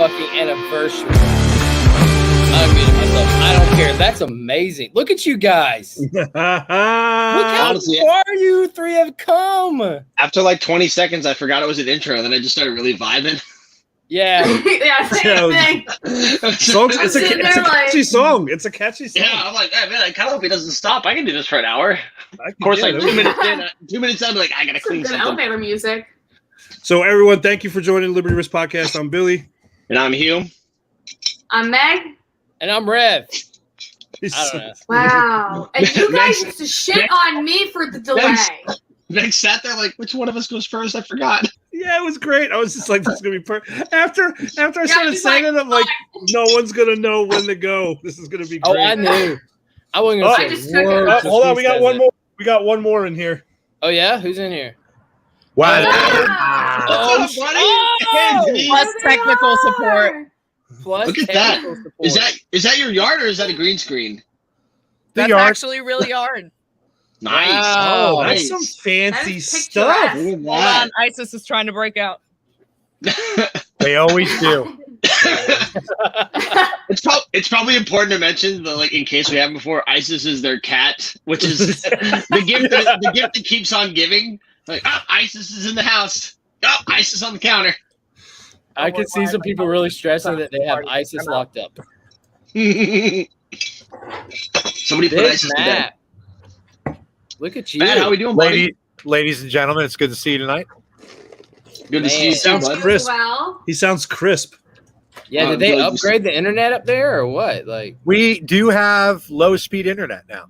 fucking anniversary. I'm muting myself. I don't care. That's amazing. Look at you guys. Look how far you three have come. After like 20 seconds, I forgot it was an intro, and then I just started really vibing. Yeah. Same thing. It's a catchy song. It's a catchy song. Yeah, I'm like, hey, man, I kind of hope he doesn't stop. I can do this for an hour. Of course, like 2 minutes in, 2 minutes in, I'm like, I gotta clean Good something. elevator music. So everyone, thank you for joining Liberty Risk Podcast. I'm Billy. And I'm Hugh. I'm Meg. And I'm Rev. I don't know. Wow. And you guys used to shit on me for the delay. Meg sat there like, which one of us goes first? I forgot. Yeah, it was great. I was just like, this is gonna be perfect. After I started saying it, I'm like, no one's gonna know when to go. This is gonna be great. Oh, I knew. I wasn't gonna say words. Hold on, we got one more. We got one more in here. Oh yeah, who's in here? Wow. What's up, buddy? Plus technical support. Plus Look at that. Is that your yard or is that a green screen? That's actually really hard. Nice. Wow. Oh, Nice. that's some fancy That is stuff. Look at Hold that. on, ISIS is trying to break out. They always do. It's probably important to mention that, like, in case we haven't before, ISIS is their cat, which is the gift that keeps on giving. Like, ISIS is in the house. ISIS on the counter. I could see some people really stressing that they have ISIS locked up. Somebody put ISIS to bed. Look at you. Matt, how we doing, buddy? Ladies and gentlemen, it's good to see you tonight. Good to see you, too, Sounds bud. crisp. Well, He sounds crisp. Yeah, did they upgrade the internet up there or what? Like, We do have low-speed internet now.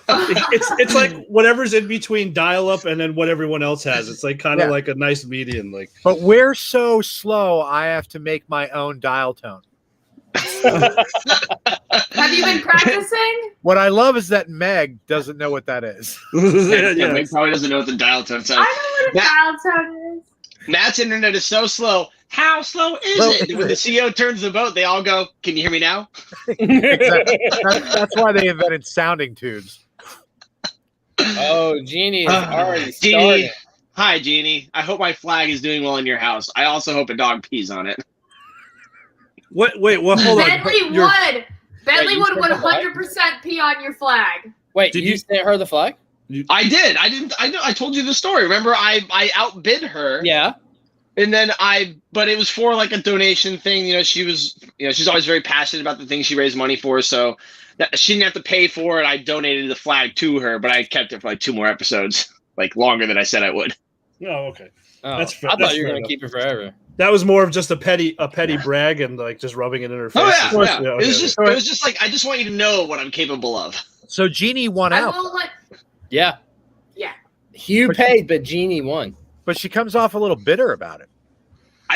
It's like whatever's in between dial-up and then what everyone else has. It's like kind of like a nice median. Like, But we're so slow, I have to make my own dial tone. have you been practicing? What I love is that Meg doesn't know what that is. Yeah, Meg probably doesn't know what the dial tone sounds. I know what a dial tone is. Matt's internet is so slow. How slow is it? When the CEO turns the boat, they all go, "Can you hear me now?" Exactly. That's why they invented sounding tubes. oh, Jeannie is already Jeannie. started. Hi, Jeannie. I hope my flag is doing well in your house. I also hope a dog pees on it. what? Wait, well, hold on. Bentley You're- would. Bentley you would said the flag? 100% pee on your flag. Wait, Did you you- sent her the flag? I did. I didn't. I know. I told you the story. Remember, I outbid her. Yeah. And then but it was for like a donation thing. She's always very passionate about the things she raised money for. So she didn't have to pay for it. I donated the flag to her, but I kept it for like 2 more episodes, like longer than I said I would. Oh, okay. Oh, That's fair- I that's thought you were fair gonna enough. keep it forever. That was more of just a petty brag and like just rubbing it in her face. Oh yeah, yeah. okay, It was just like, I just want you to know what I'm capable of. So Jeannie won I out, will let. Yeah. Yeah. Hugh paid, but Jeannie won. but she comes off a little bitter about it.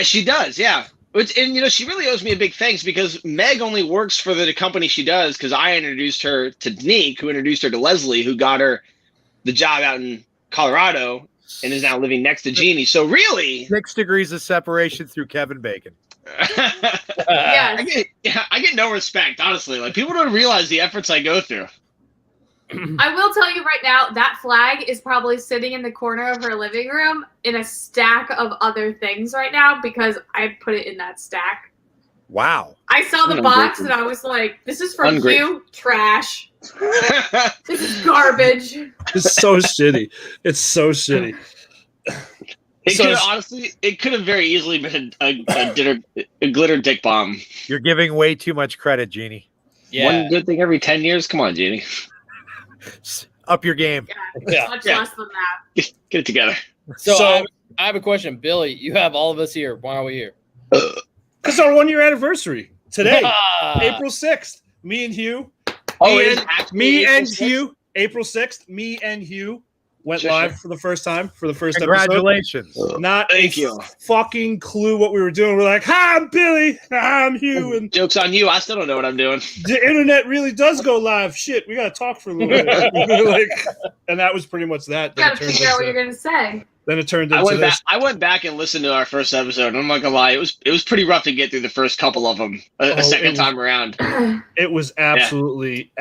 She does, yeah. And she really owes me a big thanks because Meg only works for the company she does because I introduced her to Danique, who introduced her to Leslie, who got her the job out in Colorado and is now living next to Jeannie. So really, 6 degrees of separation through Kevin Bacon. Yes. I get no respect, honestly. Like, people don't realize the efforts I go through. I will tell you right now, that flag is probably sitting in the corner of her living room in a stack of other things right now because I put it in that stack. Wow. I saw the box and I was like, this is from you, trash. This is garbage. It's so shitty. It's so shitty. It could have very easily been a glitter dick bomb. You're giving way too much credit, Jeannie. Yeah. One good thing every 10 years? Come on, Jeannie. Up your game. Yeah, much less than that. Get it together. So I have a question, Billy. You have all of us here. Why are we here? It's our 1-year anniversary today, April 6th. Me and Hugh. Me and Hugh. April 6th. Me and Hugh went live for the first time for the first Congratulations. episode. Not Thank a you. fucking clue what we were doing. We're like, hi, I'm Billy. Hi, I'm Hugh. And Joke's on you. I still don't know what I'm doing. the internet really does go live. Shit, we got to talk for a little bit. And that was pretty much that. You gotta figure out what you're gonna say. Then it turned into this. I went back and listened to our first episode, and I'm not gonna lie, it was pretty rough to get through the first couple of them a second time around. It was absolutely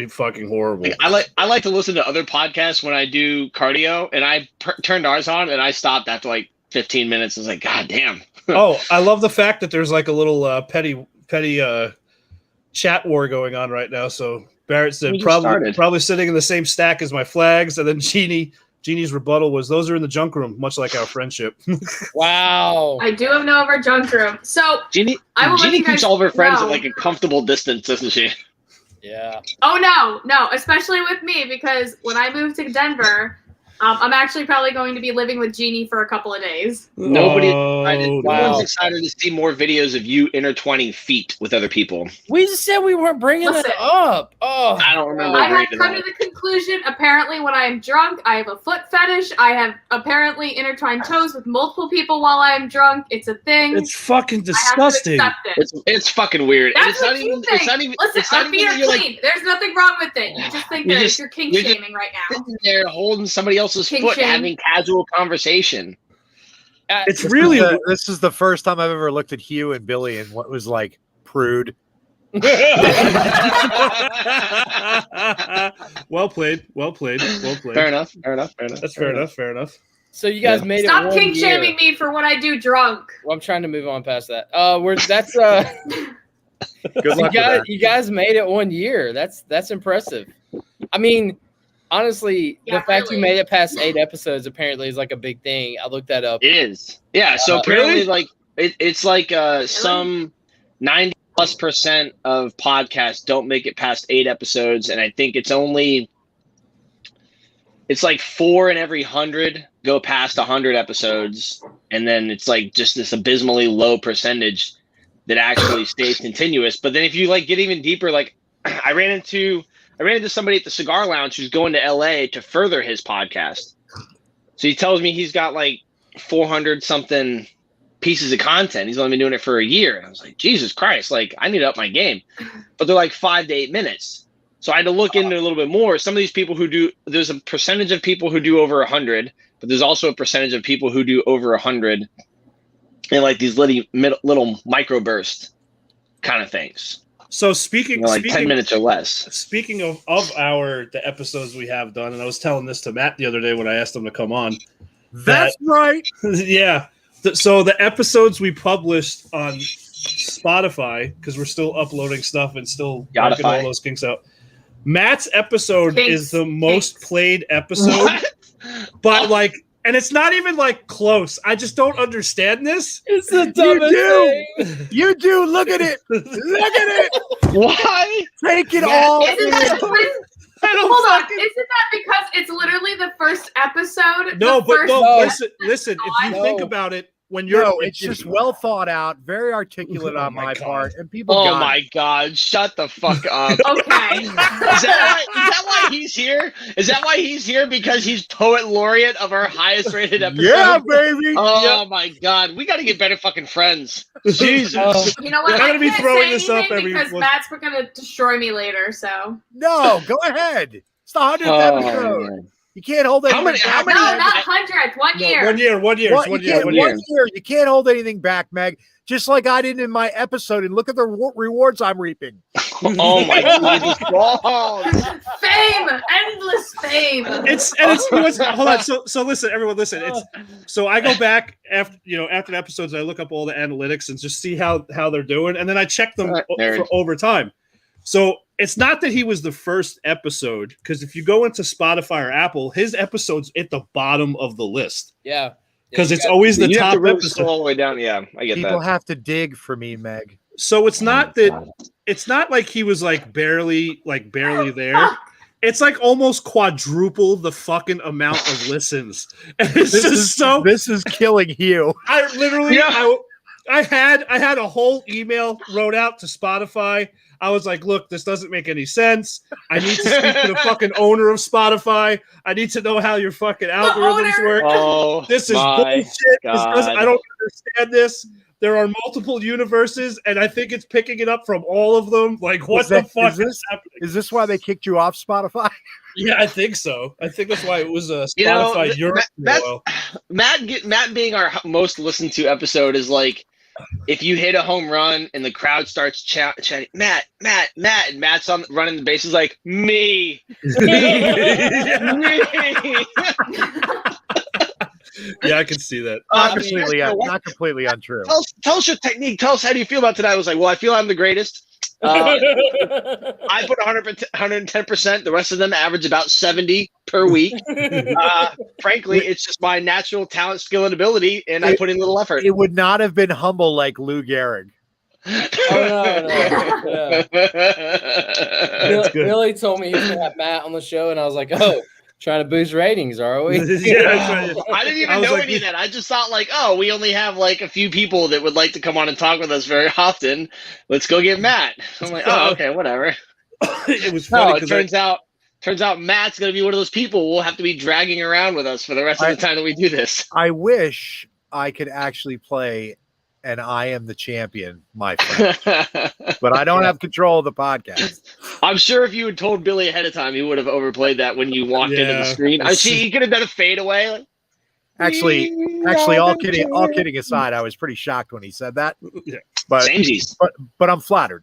fucking horrible. Like, I like to listen to other podcasts when I do cardio, and I turned ours on, and I stopped after like 15 minutes. I was like, God damn. Oh, I love the fact that there's like a little petty chat war going on right now. So Barrett said probably sitting in the same stack as my flags, and then Jeannie's rebuttal was those are in the junk room, much like our friendship. Wow. I do have no over junk room. So Jeannie keeps all of her friends at like a comfortable distance, doesn't she? Yeah. Oh no, especially with me because when I moved to Denver, I'm actually probably going to be living with Jeannie for a couple of days. No one's excited to see more videos of you intertwining feet with other people. We just said we weren't bringing it up. Oh, I don't remember. I have come to the conclusion, apparently when I am drunk, I have a foot fetish. I have apparently intertwined toes with multiple people while I am drunk. It's a thing. It's fucking disgusting. I have to accept it. It's fucking weird. That's And what you think. Listen, our feet are clean. There's nothing wrong with it. You just think that you're kink shaming right now. Sitting there holding somebody else's foot, having casual conversation. It's really this is the first time I've ever looked at Hugh and Billy and what was like prude. Well played. Fair enough. That's fair enough. So you guys made Stop it. Stop kink shaming me for what I do drunk. Well, I'm trying to move on past that. Good luck. You guys made it 1 year. That's impressive. I mean, honestly, the fact you made it past 8 episodes apparently is like a big thing. I looked that up. It is. Yeah. So apparently, like it's like some 90+% of podcasts don't make it past 8 episodes, and I think it's like 4 in every 100 go past 100 episodes, and then it's like just this abysmally low percentage that actually stays continuous. But then if you like get even deeper, like I ran into somebody at the cigar lounge who's going to LA to further his podcast. So he tells me he's got like 400 something pieces of content. He's only been doing it for a year. And I was like, Jesus Christ, like I need to up my game. But they're like 5 to 8 minutes. So I had to look into it a little bit more. Some of these people there's a percentage of people who do over 100, but there's also a percentage of people who do over 100 in like these little microburst kind of things. So speaking 10 minutes or less. Speaking of the episodes we have done, and I was telling this to Matt the other day when I asked him to come on. That's right. Yeah. So the episodes we published on Spotify, because we're still uploading stuff and still working all those kinks out. Matt's episode is the most played episode, but like, and it's not even like close. I just don't understand this. It's the dumbest thing. You do. Look at it. Look at it. Why? Take it all. Isn't that because it's literally the first episode? Listen. If you think about it, it's just well thought out, very articulate on my part, and people. Oh my God! Shut the fuck up. Okay. Is that why he's here? Is that why he's here? Because he's poet laureate of our highest rated episode. Yeah, baby. Oh my God! We got to get better fucking friends. Jesus. You know what? I'm gonna be throwing this up because Matt's gonna destroy me later. So no, go ahead. It's the 100th episode. Man. You can't hold anything back. How many? No, not 100th. 1 year. 1 year. 1 year. You can't hold anything back, Meg. Just like I did in my episode. And look at the rewards I'm reaping. Oh my God! Fame, endless fame. Hold on. So listen, everyone. Listen. So I go back after the episodes. I look up all the analytics and just see how they're doing, and then I check them for over time. So it's not that he was the first episode, because if you go into Spotify or Apple, his episode's at the bottom of the list. Yeah. Because it's always the top episode. All the way down. Yeah, I get that. People have to dig for me, Meg. So it's not like he was like barely there. It's like almost quadruple the fucking amount of listens. And it's this is killing you. I literally I had a whole email wrote out to Spotify. I was like, look, this doesn't make any sense. I need to speak to the fucking owner of Spotify. I need to know how your fucking algorithms work. Oh, this is bullshit. I don't understand this. There are multiple universes, and I think it's picking it up from all of them. Like, what the fuck is happening? Is this why they kicked you off Spotify? Yeah, I think so. I think that's why it was Spotify Europe. Matt being our most listened to episode is like, if you hit a home run and the crowd starts chanting, Matt, and Matt's running the bases like, me. Yeah, I can see that. Not completely untrue. Tell us your technique. Tell us how do you feel about tonight. I was like, well, I feel I'm the greatest. I put 110%. The rest of them average about 70 per week. Frankly, it's just my natural talent, skill, and ability, and I put in little effort. It would not have been humble like Lou Gehrig. No. Billy told me he was going to have Matt on the show, and I was like, oh, trying to boost ratings, are we? I didn't even know any of that. I just thought like, oh, we only have like a few people that would like to come on and talk with us very often. Let's go get Matt. I'm like, oh, okay, whatever. It was funny. No, it turns out Matt's going to be one of those people we'll have to be dragging around with us for the rest of the time that we do this. I wish I could actually play and I am the champion, my friend. But I don't have control of the podcast. I'm sure if you had told Billy ahead of time, he would have overplayed that when you walked into the screen. I see he could have done a fadeaway. Like, actually, all kidding aside, I was pretty shocked when he said that. Yeah. But I'm flattered.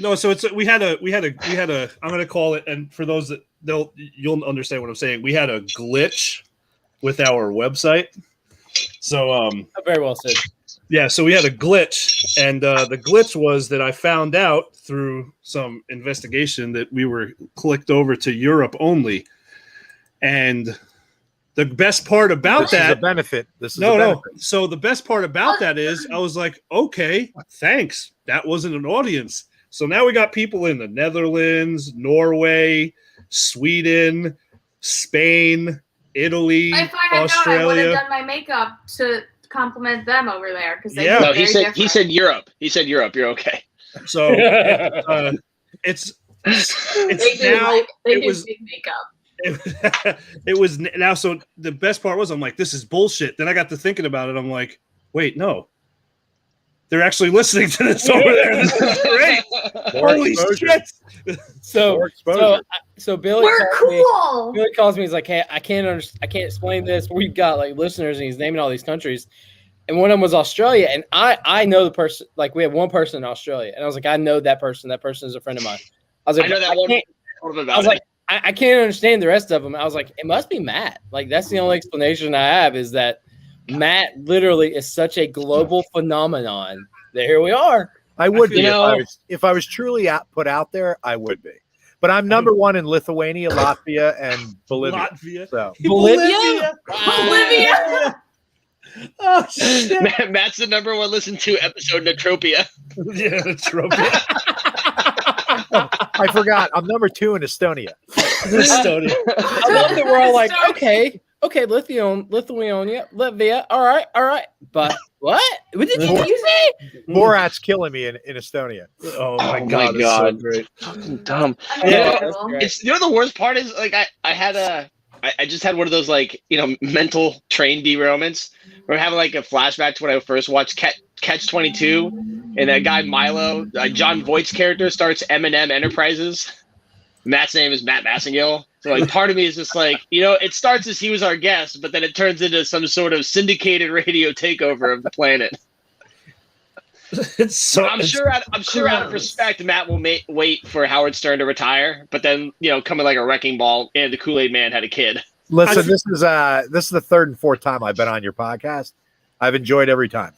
No, so we had a I'm gonna call it, and for those that you'll understand what I'm saying. We had a glitch with our website. So very well said. Yeah, so we had a glitch, and the glitch was that I found out through some investigation that we were clicked over to Europe only. And the best part about that is a benefit. No. So the best part about that is I was like, okay, thanks. That wasn't an audience. So now we got people in the Netherlands, Norway, Sweden, Spain, Italy, if I had Australia. known, I would have done my makeup to compliment them over there because no, he said Europe. He said Europe. You're okay. So it's now it was big makeup. It was now. So the best part was I'm like, this is bullshit. Then I got to thinking about it. I'm like, wait, no, they're actually listening to this over there. This is great. Holy shit. So Billy we're cool. Billy calls me. He's like, hey, I can't explain this. We've got like listeners, and he's naming all these countries. And one of them was Australia, and I know the person. Like we have one person in Australia, and I was like, I know that person. That person is a friend of mine. I was like, I know that one. I was like, I can't understand the rest of them. I was like, it must be Matt. Like that's the only explanation I have is that Matt literally is such a global phenomenon that here we are. I would be if I was truly put out there. I would be. But I'm number one in Lithuania, Latvia, and Bolivia. So. Bolivia? Bolivia. Oh shit! Matt's the number one listened to episode Natropia. Yeah, Natropia. I forgot. I'm number 2 in Estonia. I love that we're all like, okay, Lithuania, Latvia, all right. But what did you say? Morat's killing me in Estonia. Oh my god, so great. Fucking dumb. It's the worst part is like I just had one of those like mental train derailments. We're having like a flashback to when I first watched Catch 22, and that guy Milo, John Voight's character, starts M&M Enterprises. Matt's name is Matt Massengill. So like part of me is just like, it starts as he was our guest, but then it turns into some sort of syndicated radio takeover of the planet. I'm sure out of respect, Matt will wait for Howard Stern to retire, but then coming like a wrecking ball, and the Kool-Aid Man had a kid. Listen, this is the third and fourth time I've been on your podcast. I've enjoyed every time.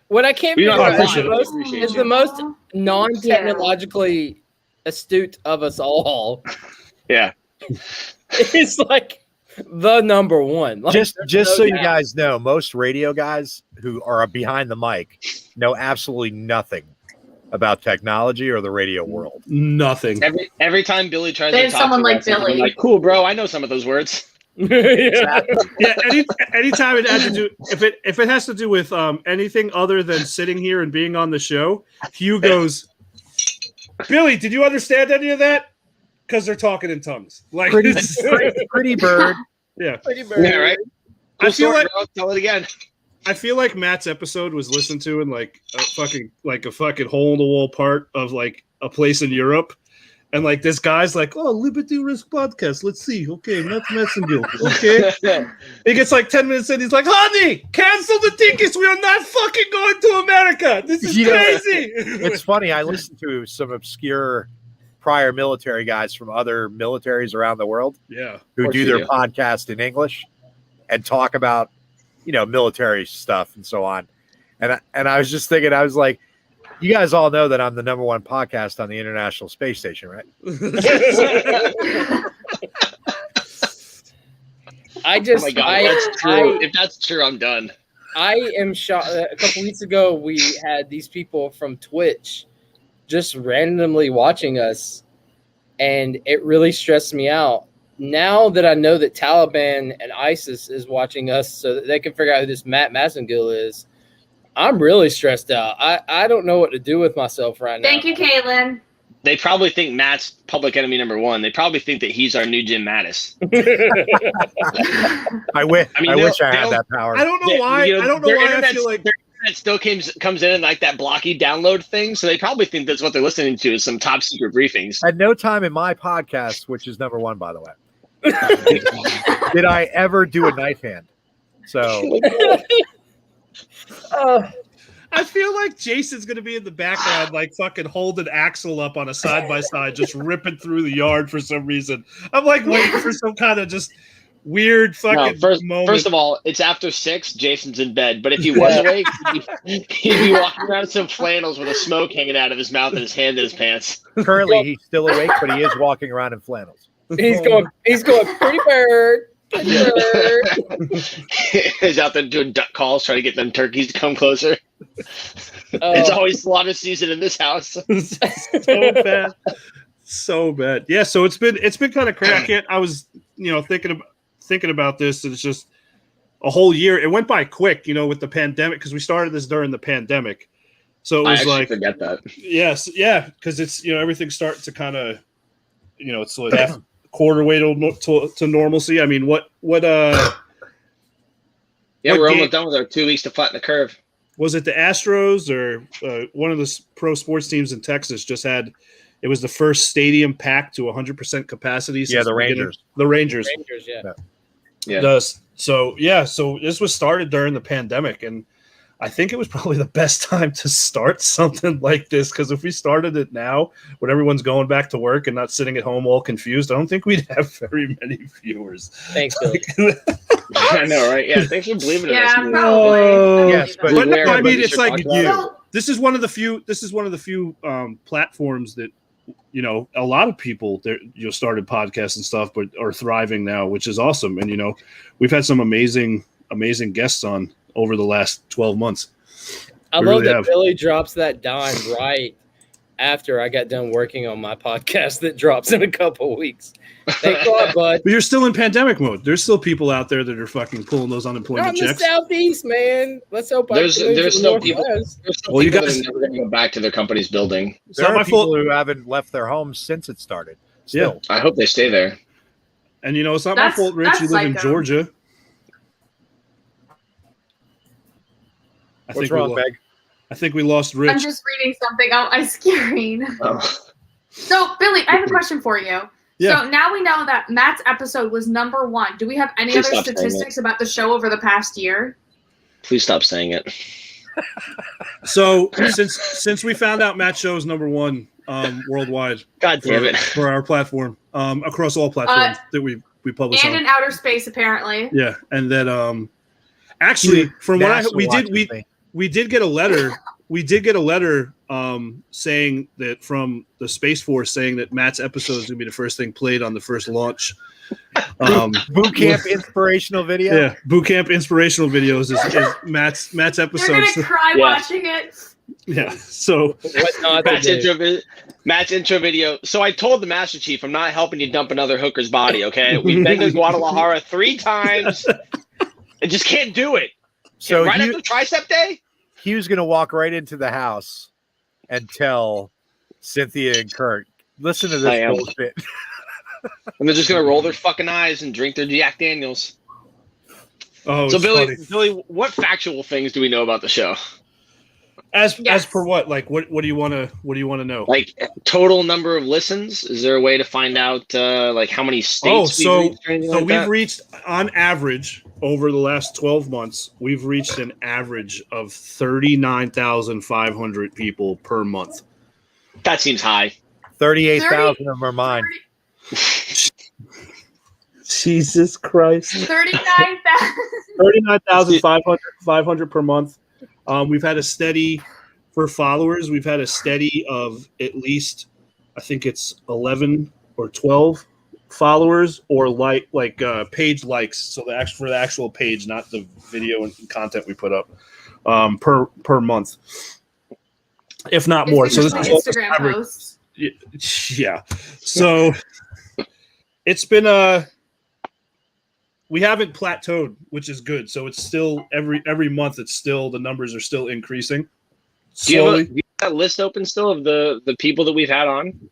What I can't figure out is the most non-technologically astute of us all. Yeah, it's like the number one. Like, just so you guys know, most radio guys who are behind the mic know absolutely nothing about technology or the radio world. Nothing. Every time Billy tries to talk someone like Billy, I'm like, cool, bro, I know some of those words. Yeah. Anytime it has to do if it has to do with anything other than sitting here and being on the show, Hugh goes, Billy, did you understand any of that? Because they're talking in tongues. Like pretty bird. Yeah. Pretty bird. Yeah, right. I feel like tell it again. I feel like Matt's episode was listened to in like a fucking hole in the wall part of like a place in Europe. And like this guy's like, oh, Liberty Risk podcast. Let's see. Okay, Matt Messenger. Okay. He gets like 10 minutes in. He's like, honey, cancel the tickets. We are not fucking going to America. This is crazy. It's funny. I listened to some obscure prior military guys from other militaries around the world. Yeah. Who do their podcast in English and talk about military stuff and so on. And I was just thinking, I was like, you guys all know that I'm the number one podcast on the International Space Station, right? Oh my God, that's true. If that's true, I'm done. I am shocked. A couple weeks ago, we had these people from Twitch just randomly watching us, and it really stressed me out. Now that I know that Taliban and ISIS is watching us so that they can figure out who this Matt Massengill is, I'm really stressed out. I don't know what to do with myself right now. Thank you, Caitlin. They probably think Matt's public enemy number one. They probably think that he's our new Jim Mattis. I wish I had that power. I don't know why. I don't know why I feel like their internet still comes in like that blocky download thing. So they probably think that's what they're listening to is some top secret briefings. At no time in my podcast, which is number one, by the way, did I ever do a knife hand. So I feel like Jason's going to be in the background, like fucking holding Axel up on a side-by-side, just ripping through the yard for some reason. I'm like waiting for some kind of just weird fucking moment. First of all, it's after 6. Jason's in bed. But if he was awake, he'd be walking around in some flannels with a smoke hanging out of his mouth and his hand in his pants. Currently, he's still awake, but he is walking around in flannels. He's going, pretty bird. He's out there doing duck calls, trying to get them turkeys to come closer. It's always slaughter season in this house. So bad. Yeah, so it's been kind of crazy. I was thinking about this, and it's just a whole year. It went by quick, with the pandemic, because we started this during the pandemic. So it was like, forget that. Yes, yeah, because it's everything's starting to kind of it's like half quarter way to normalcy. I mean, what yeah, we're almost done with our 2 weeks to flatten the curve. Was it the Astros or one of the pro sports teams in Texas it was the first stadium packed to 100% capacity? Yeah, the Rangers. The Rangers. Yeah. So this was started during the pandemic, and I think it was probably the best time to start something like this, because if we started it now when everyone's going back to work and not sitting at home all confused, I don't think we'd have very many viewers. Thanks, Billy. I know, right? Yeah, thanks for believing in us. Yeah, probably. Yes, but I mean, it's like this is one of the few platforms that a lot of people there started podcasts and stuff, but are thriving now, which is awesome. And we've had some amazing guests on over the last 12 months. I love that Billy drops that dime right after I got done working on my podcast that drops in a couple of weeks. Thanks a lot, bud. But you're still in pandemic mode. There's still people out there that are fucking pulling those unemployment checks. I'm in the Southeast, man. Let's hope there's still people. You guys are never going to go back to their company's building. There are people who haven't left their homes since it started. Still. Yeah, I hope they stay there. And it's not my fault, Rich. You live in Georgia. What's wrong, Meg? I think we lost Rich. I'm just reading something on my screen. Oh. So, Billy, I have a question for you. Yeah. So now we know that Matt's episode was number 1. Do we have any other statistics about the show over the past year? Please stop saying it. So since we found out Matt's show is number 1 worldwide, God damn it, for our platform, across all platforms that we publish and on. In outer space, apparently. Yeah, and then actually, from what we did get a letter. We did get a letter saying that from the Space Force saying that Matt's episode is going to be the first thing played on the first launch. Boot camp inspirational video. Yeah, boot camp inspirational videos is Matt's episode. You're gonna cry watching it. Yeah. So Matt's intro video. So I told the Master Chief, I'm not helping you dump another hooker's body. Okay, we've been to Guadalajara 3 times. I just can't do it. So right after Tricep Day. He was going to walk right into the house and tell Cynthia and Kurt, listen to this bullshit. And they're just going to roll their fucking eyes and drink their Jack Daniels. Oh, so Billy, what factual things do we know about the show? As per what? Like, what do you want to know? Like total number of listens? Is there a way to find out like how many states we've reached on average over the last 12 months, we've reached an average of 39,500 people per month. That seems high. 38,000 of them are mine. Jesus Christ. 39,500 per month. We've had a steady for followers. We've had a steady of at least, I think it's 11 or 12 followers or page likes. So for the actual page, not the video and content we put up per month, if not more. So this is Instagram posts. Yeah. So it's been we haven't plateaued, which is good. So it's still every month. It's still the numbers are still increasing. Do you have that list open still of the people that we've had on?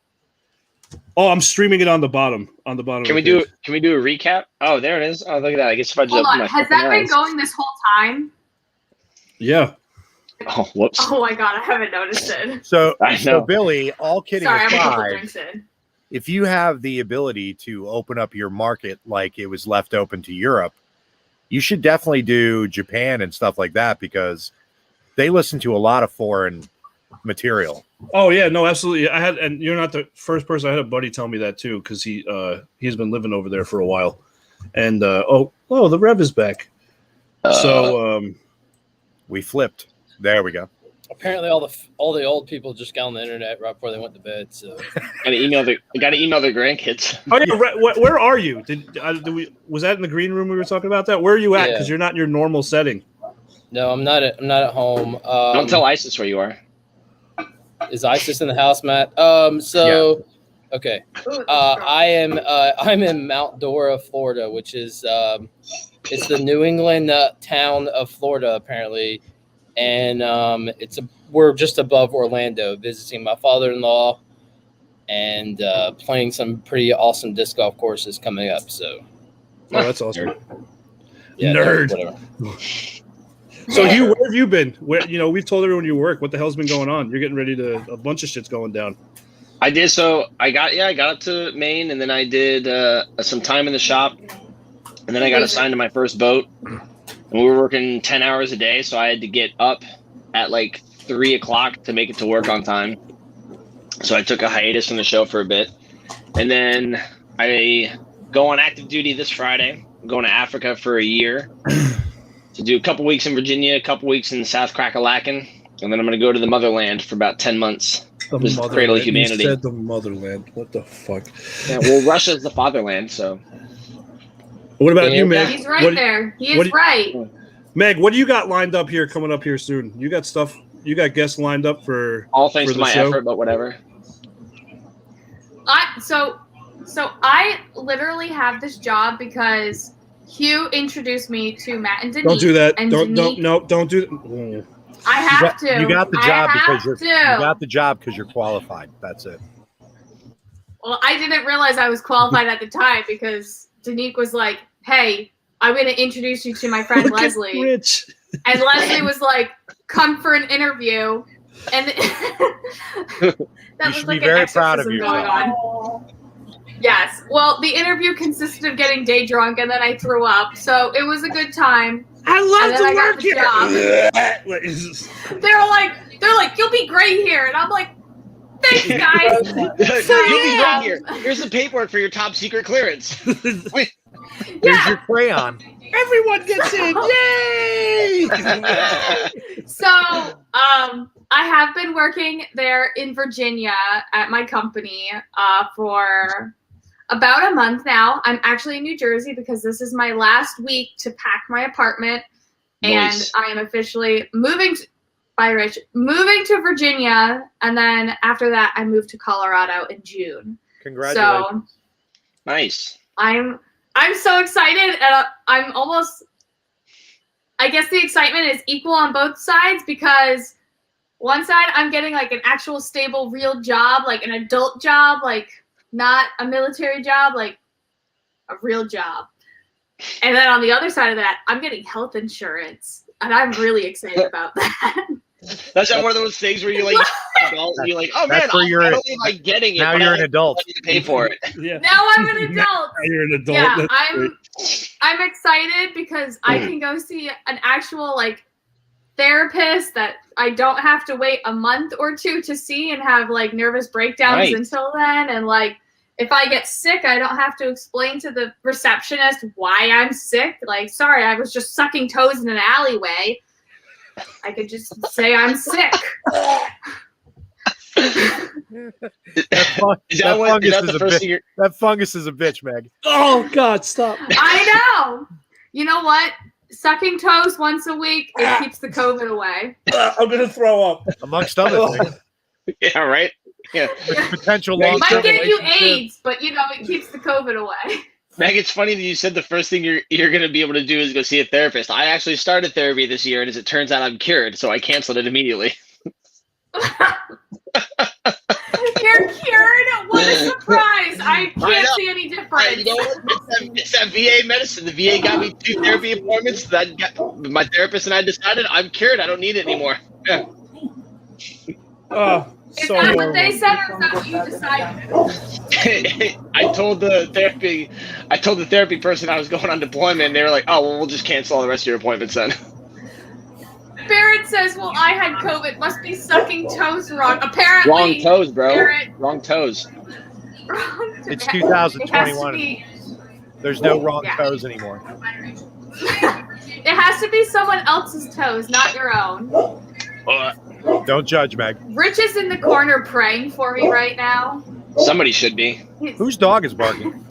Oh, I'm streaming it on the bottom. Can we do a recap? Oh, there it is. Oh, look at that. I guess if I just open my has that been going this whole time? Yeah. Oh, whoops. Oh my God, I haven't noticed it. So Billy, all kidding aside, in. if you have the ability to open up your market like it was left open to Europe, you should definitely do Japan and stuff like that because they listen to a lot of foreign material. Oh yeah, no, absolutely. And you're not the first person. I had a buddy tell me that too because he's been living over there for a while. And the Rev is back. We flipped. There we go. Apparently, all the old people just got on the internet right before they went to bed. So gotta email their grandkids. Oh yeah, where are you? Was that in the green room we were talking about that? Where are you at? Because you're not in your normal setting. No, I'm not at home. Don't tell ISIS where you are. Is ISIS in the house, Matt? Okay. I'm in Mount Dora, Florida, which is it's the New England town of Florida, apparently, and we're just above Orlando, visiting my father-in-law, and playing some pretty awesome disc golf courses coming up. So, oh, that's awesome. Yeah, nerd. Whatever. So where have you been? We've told everyone you work. What the hell's been going on? You're getting ready to a bunch of shit's going down. I did. So I got up to Maine, and then I did some time in the shop, and then I got assigned to my first boat, and we were working 10 hours a day. So I had to get up at like 3 o'clock to make it to work on time. So I took a hiatus from the show for a bit, and then I go on active duty this Friday. I'm going to Africa for a year. To do a couple weeks in Virginia, a couple weeks in South Crackalacan, and then I'm going to go to the motherland for about 10 months. The cradle of humanity. You said the motherland. What the fuck? Yeah, well, Russia's the fatherland, so. What about you, Meg? Yeah, he's right there. He is right. Meg, what do you got lined up here coming up here soon? You got stuff, you got guests lined up for all thanks for to my show? effort, but whatever. So I literally have this job because Hugh introduced me to Matt and Denise. Don't do that. Don't do that. I have to. You got the job because you're qualified. That's it. Well, I didn't realize I was qualified at the time because Danique was like, "Hey, I'm going to introduce you to my friend Leslie." Rich. And Leslie was like, "Come for an interview." And that you should be very proud of yourself. Yes. Well, the interview consisted of getting day drunk, and then I threw up. So it was a good time. I love to work here. They're like, you'll be great here, and I'm like, thanks, guys. You'll be great here. Here's the paperwork for your top secret clearance. Here's your crayon. Everyone gets in. Yay! So, I have been working there in Virginia at my company for about a month now. I'm actually in New Jersey because this is my last week to pack my apartment. Nice. And I am officially moving to Virginia. And then after that, I moved to Colorado in June. Congratulations. So, nice. I'm so excited. And I'm almost, I guess the excitement is equal on both sides because one side I'm getting like an actual stable real job, like an adult job, like not a military job, like a real job. And then on the other side of that, I'm getting health insurance, and I'm really excited about that. That's not one of those things where you're like, you're like, oh man, I don't like getting it. Now you're an adult. I need to pay for it. Yeah. Now I'm an adult. Now you're an adult. Yeah, That's I'm excited because I can go see an actual like therapist that I don't have to wait a month or two to see and have like nervous breakdowns until then, and like if I get sick, I don't have to explain to the receptionist why I'm sick. Like, sorry, I was just sucking toes in an alleyway. I could just say I'm sick. That fungus is a bitch, Meg. Oh, God, stop. I know. You know what? Sucking toes once a week, it keeps the COVID away. I'm going to throw up. Amongst other things. Yeah, right? Yeah. Potential It long might get you AIDS, but, you know, it keeps the COVID away. Meg, it's funny that you said the first thing you're going to be able to do is go see a therapist. I actually started therapy this year, and as it turns out, I'm cured, so I canceled it immediately. You're cured? What a surprise! I can't see any difference. You know what? It's that VA medicine. The VA got me 2 therapy appointments. My therapist and I decided I'm cured. I don't need it anymore. Yeah. Oh, is that what they said, or is that what you decided? I told the therapy person I was going on deployment, and they were like, "Oh, well, we'll just cancel all the rest of your appointments then." Barrett says, "Well, I had COVID. Must be sucking toes wrong." Apparently, wrong toes, bro. Barrett, wrong toes. It's 2021. There's no wrong toes anymore. It has to be someone else's toes, not your own. Don't judge, Meg. Rich is in the corner praying for me right now. Somebody should be. Whose dog is barking?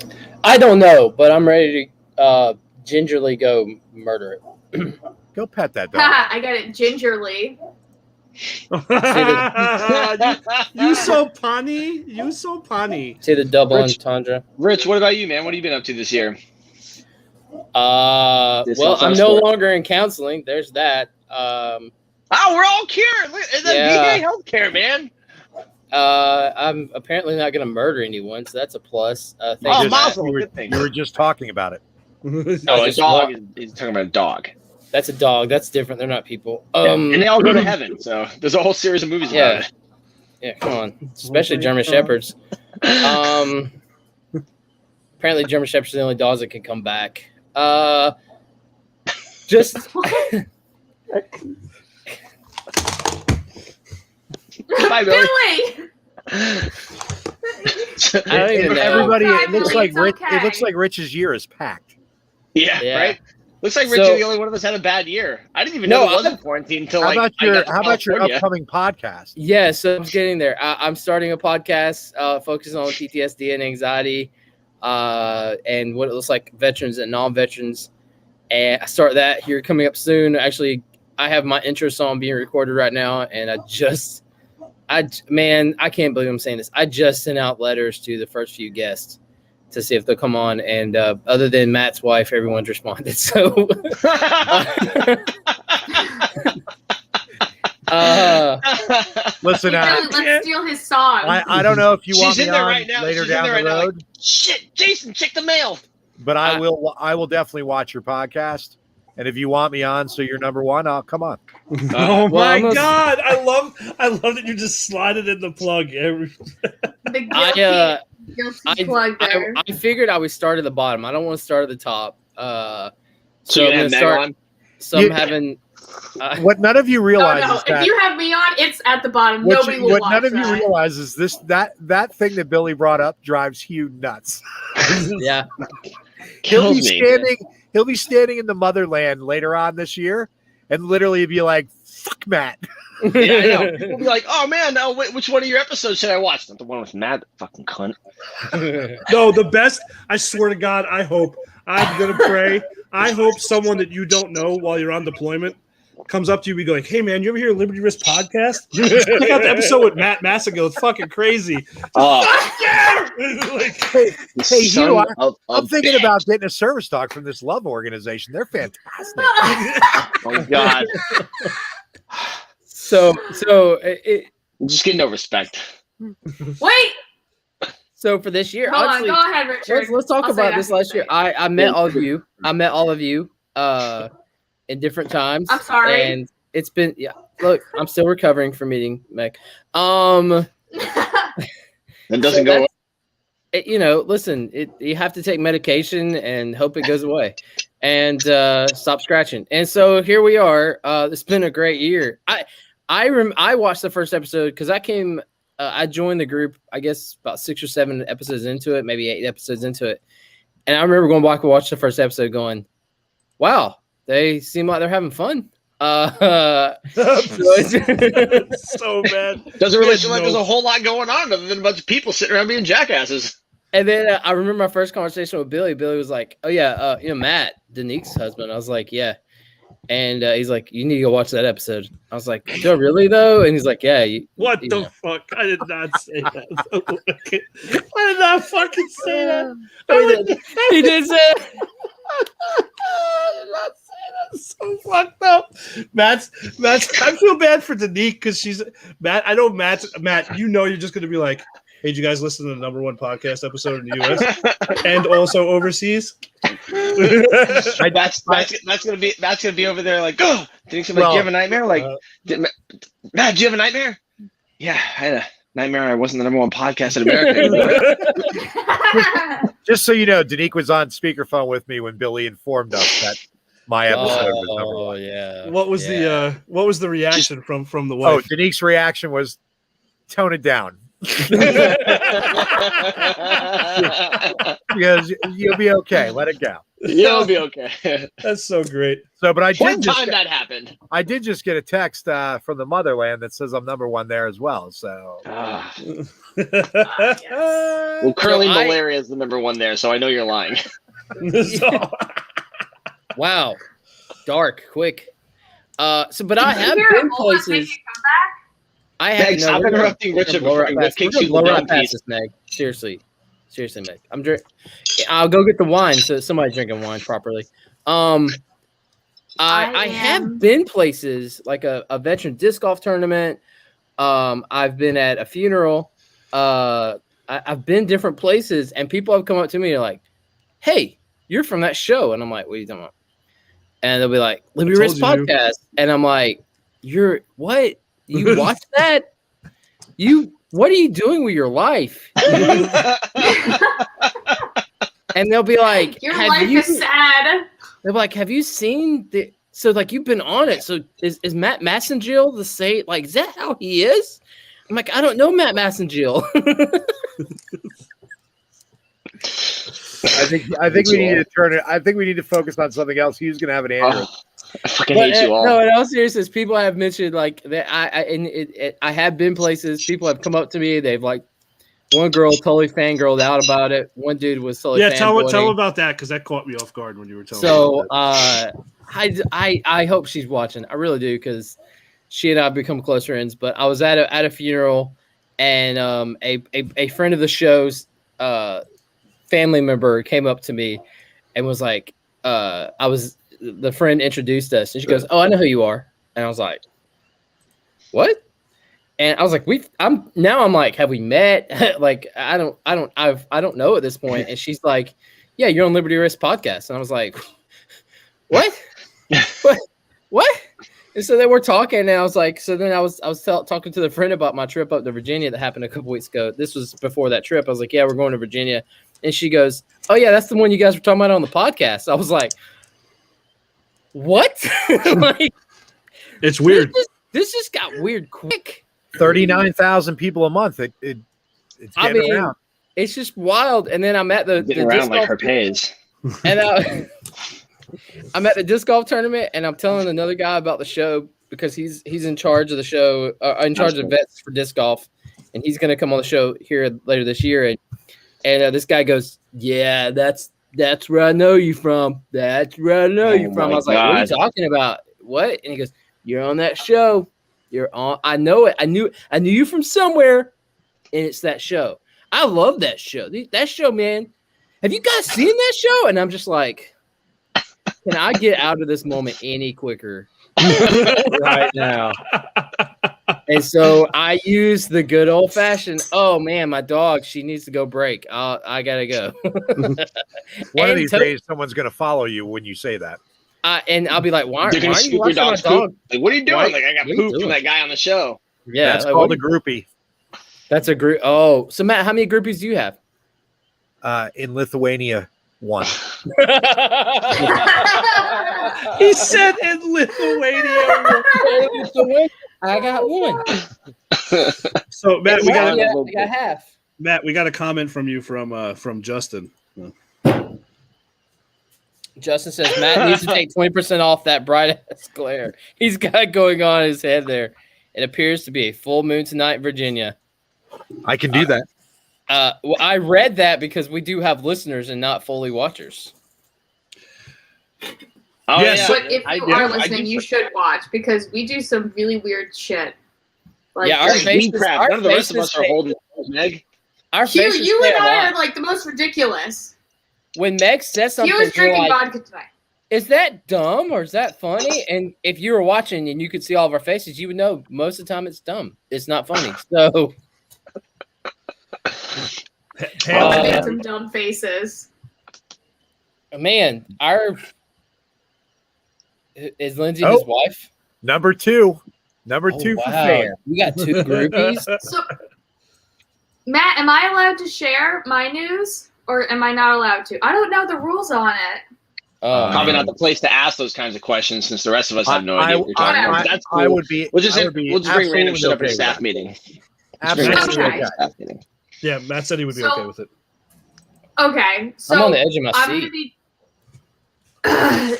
I don't know, but I'm ready to gingerly go murder it. Go pet that dog. I got it gingerly. You so punny. You so punny. See the double Rich. entendre. Rich, what about you, man? What have you been up to this year? Well, I'm no longer in counseling. There's that. Oh, we're all cured. Is that VA healthcare, man? I'm apparently not going to murder anyone, so that's a plus. You were just talking about it. No, a dog. He's talking about a dog. That's a dog. That's different. They're not people. And they all go to heaven. So there's a whole series of movies about it. Yeah, come on. Especially German Shepherds. Apparently German Shepherds are the only dogs that can come back. Just... Bye, Billy. Everybody, it looks like Rich. Okay. It looks like Rich's year is packed. Yeah. Right. Looks like Rich is the only one of us had a bad year. I didn't even know it wasn't quarantine until how about your upcoming podcast? Yeah, so I'm getting there. I'm starting a podcast focusing on PTSD and anxiety, and what it looks like veterans and non-veterans. And I start that here coming up soon. Actually, I have my intro song being recorded right now, and I can't believe I'm saying this. I just sent out letters to the first few guests to see if they'll come on, and other than Matt's wife, everyone's responded. So, listen, let's steal his song. I don't know if you want me on later down the road. Like, shit, Jason, check the mail. But I will definitely watch your podcast. And if you want me on, so you're number one, I'll come on. Oh my God! I love that you just slide it in the plug. I figured I would start at the bottom. I don't want to start at the top. So I'm gonna start. I'm having. What none of you realize is that if you have me on, it's at the bottom. Nobody will watch What none of you realize is that thing that Billy brought up drives Hugh nuts. Yeah. He'll be standing in the motherland later on this year and literally be like, fuck Matt. Yeah, I know. People be like, oh man, which one of your episodes should I watch? Not the one with Matt, fucking cunt. No, the best, I swear to God, I'm going to pray. I hope someone that you don't know while you're on deployment comes up to you and be going, hey man, you ever hear Liberty Risk podcast? Check out the episode with Matt Massigo. It's fucking crazy. Hey, Hugh, I'm thinking about getting a service dog from this love organization. They're fantastic. Oh God. So I'm just getting no respect. Wait. So for this year, hold on, go ahead, Richard. Let's talk about this last year. I met all of you. In different times. I'm sorry. And it's been look, I'm still recovering from meeting Meg. That doesn't go away. Listen, you have to take medication and hope it goes away. And stop scratching. And so here we are. It's been a great year. I watched the first episode because I came I joined the group, I guess about 6 or 7 episodes into it, maybe 8 episodes into it. And I remember going back and watch the first episode going, wow, they seem like they're having fun. So bad. Doesn't really seem like there's a whole lot going on other than a bunch of people sitting around being jackasses. And then I remember my first conversation with Billy. Billy was like, "Oh yeah, Matt, Danique's husband." I was like, "Yeah," and he's like, "You need to go watch that episode." I was like, "Do I really though?" And he's like, "Yeah." What the fuck? I did not say that. I did not fucking say that. He did say it. I did not say that. So fucked up. Matt's. I feel bad for Danique because she's Matt. I know Matt. You know you're just gonna be like, hey, did you guys listen to the #1 podcast episode in the U.S. and also overseas? That's gonna be over there like, oh, do you have a nightmare? Like, Matt, do you have a nightmare? Yeah, I had a nightmare. I wasn't the #1 podcast in America anymore. Just so you know, Danique was on speakerphone with me when Billy informed us that my episode was #1. Yeah. What was the reaction from the wife? Oh, Danique's reaction was tone it down. Because you'll be okay. Let it go. You'll be okay. That's so great. So, but that happened. I did just get a text from the motherland that says I'm #1 there as well. So, yes. Well, Curly Malaria is the #1 there, so I know you're lying. Wow, dark, quick. But I have been places. I have Meg, stop interrupting Richard before he kicks you the piece. Meg. Seriously, Meg. I'll go get the wine so somebody's drinking wine properly. I have been places like a veteran disc golf tournament. I've been at a funeral. I've been different places, and people have come up to me and are like, "Hey, you're from that show," and I'm like, "What are you talking about?" And they'll be like, "Libby Risk Podcast," and I'm like, "You're what? You watch that? What are you doing with your life?" And they'll be like, "Your life is sad." They'll be like, "Have you seen the?" So like you've been on it. So is Matt Massengill the same? Like, is that how he is? I'm like, I don't know Matt Massengill. I think we need to turn it. I think we need to focus on something else. He's gonna have an aneurysm. I fucking hate you all. No, in all seriousness, people have mentioned like that. I have been places. People have come up to me. They've like one girl totally fangirled out about it. One dude was totally tell about that because that caught me off guard when you were telling me. So I hope she's watching. I really do because she and I have become close friends. But I was at a funeral, and a friend of the show's family member came up to me and was like, the friend introduced us, and she goes, "Oh, I know who you are." And I was like, "What?" And I was like, I'm like, "Have we met?" Like, I don't know at this point. And she's like, "Yeah, you're on Liberty Risk Podcast." And I was like, "What? What?" And so then we're talking, and I was like, so then I was talking to the friend about my trip up to Virginia that happened a couple weeks ago. This was before that trip. I was like, "Yeah, we're going to Virginia." And she goes, "Oh yeah, that's the one you guys were talking about on the podcast." I was like, "What?" Like, it's weird. This just got weird quick. 39,000 people a month. It's getting around. It's just wild. And then I'm at the around like her pays. And I'm at the disc golf tournament, and I'm telling another guy about the show because he's in charge of the show, in charge of vets for disc golf, and he's going to come on the show here later this year. And this guy goes, "Yeah, that's where I know you from. That's where I know you from." I was like, "What are you talking about? What?" And he goes, "You're on that show. You're on. I know it. I knew you from somewhere, and it's that show. I love that show. That show, man. Have you guys seen that show?" And I'm just like, can I get out of this moment any quicker right now? And so I use the good old fashioned, "Oh man, my dog, she needs to go break. I gotta go." One of these days, someone's gonna follow you when you say that. And I'll be like, "Why are you watching my dog? Like, what are you doing?" Like, I got poop from that guy on the show. Yeah, that's called a groupie. That's a group. Oh, so Matt, how many groupies do you have? In Lithuania, 1. He said in Lithuania. I got 1. So Matt, we got half. Matt, we got a comment from you from Justin. Justin says Matt needs to take 20% off that bright ass glare he's got going on in his head there. It appears to be a full moon tonight in Virginia. I can do that. Well, I read that because we do have listeners and not fully watchers. Oh, yes, yeah. But if you are listening, you should watch because we do some really weird shit. Like, our faces, crap. None of the rest of us are holding Meg. Our faces you and I are like the most ridiculous. When Meg says something, he was drinking vodka tonight. Is that dumb or is that funny? And if you were watching and you could see all of our faces, you would know most of the time it's dumb. It's not funny. So, make some dumb faces. Man, is Lindsay his wife? Number two for fan. We got two groupies. So, Matt, am I allowed to share my news? Or am I not allowed to? I don't know the rules on it. Probably not the place to ask those kinds of questions since the rest of us have no idea what you're talking about. That's cool. We'll just bring random shit up at a staff meeting. Absolutely. Okay. Yeah, Matt said he would be okay with it. Okay, so I'm on the edge of my seat. Gonna be,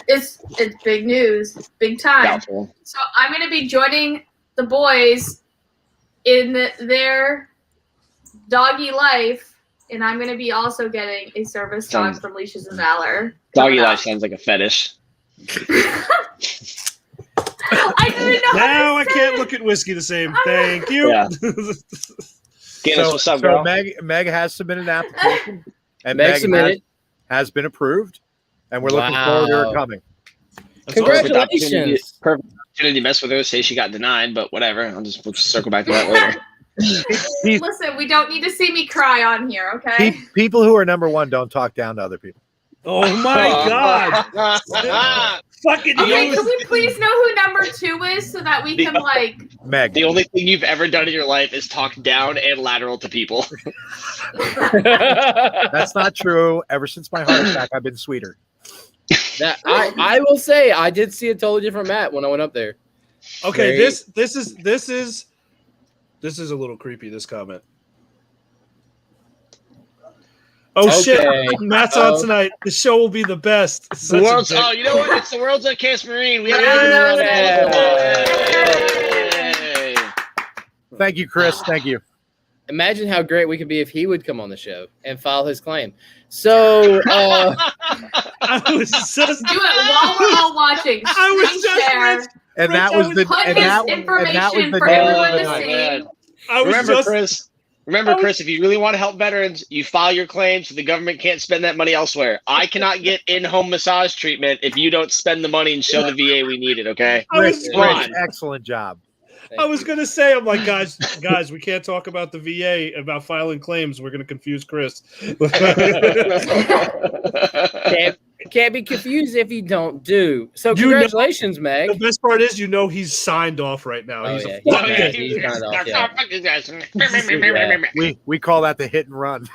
it's big news, it's big time. Doubtful. So I'm going to be joining the boys in their doggy life. And I'm going to be also getting a service dog from Leashes of Valor. Doggy life sounds like a fetish. I didn't know. Now I can't look at whiskey the same. Thank you. Yeah. What's up, bro? Meg has submitted an application, and Meg has been approved, and we're looking forward to her coming. Congratulations! Perfect opportunity to mess with her, say she got denied, but whatever. We'll just circle back to that later. Listen, we don't need to see me cry on here, okay? People who are number one don't talk down to other people. Oh my God! Fucking okay, can we please know who number 2 is so that we can Meg. The only thing you've ever done in your life is talk down and lateral to people. That's not true. Ever since my heart attack, I've been sweeter. I will say I did see a totally different Matt when I went up there. Okay, this is a little creepy, this comment. Oh, shit. Matt's on tonight. The show will be the best. You know what? It's the World's Luckiest Marine. We have Thank you, Chris. Thank you. Imagine how great we could be if he would come on the show and file his claim. So, I was just do it while we're all watching. I was just share. And that was the information for everyone to see. Remember, Chris, if you really want to help veterans, you file your claim so the government can't spend that money elsewhere. I cannot get in-home massage treatment if you don't spend the money and show the VA we need it, okay? Rich, excellent job. I was going to say, I'm like, guys, we can't talk about the VA, about filing claims. We're going to confuse Chris. Can't be confused if you don't do. So congratulations, Meg. The best part is, he's signed off right now. Oh, he's he's signed off, We call that the hit and run.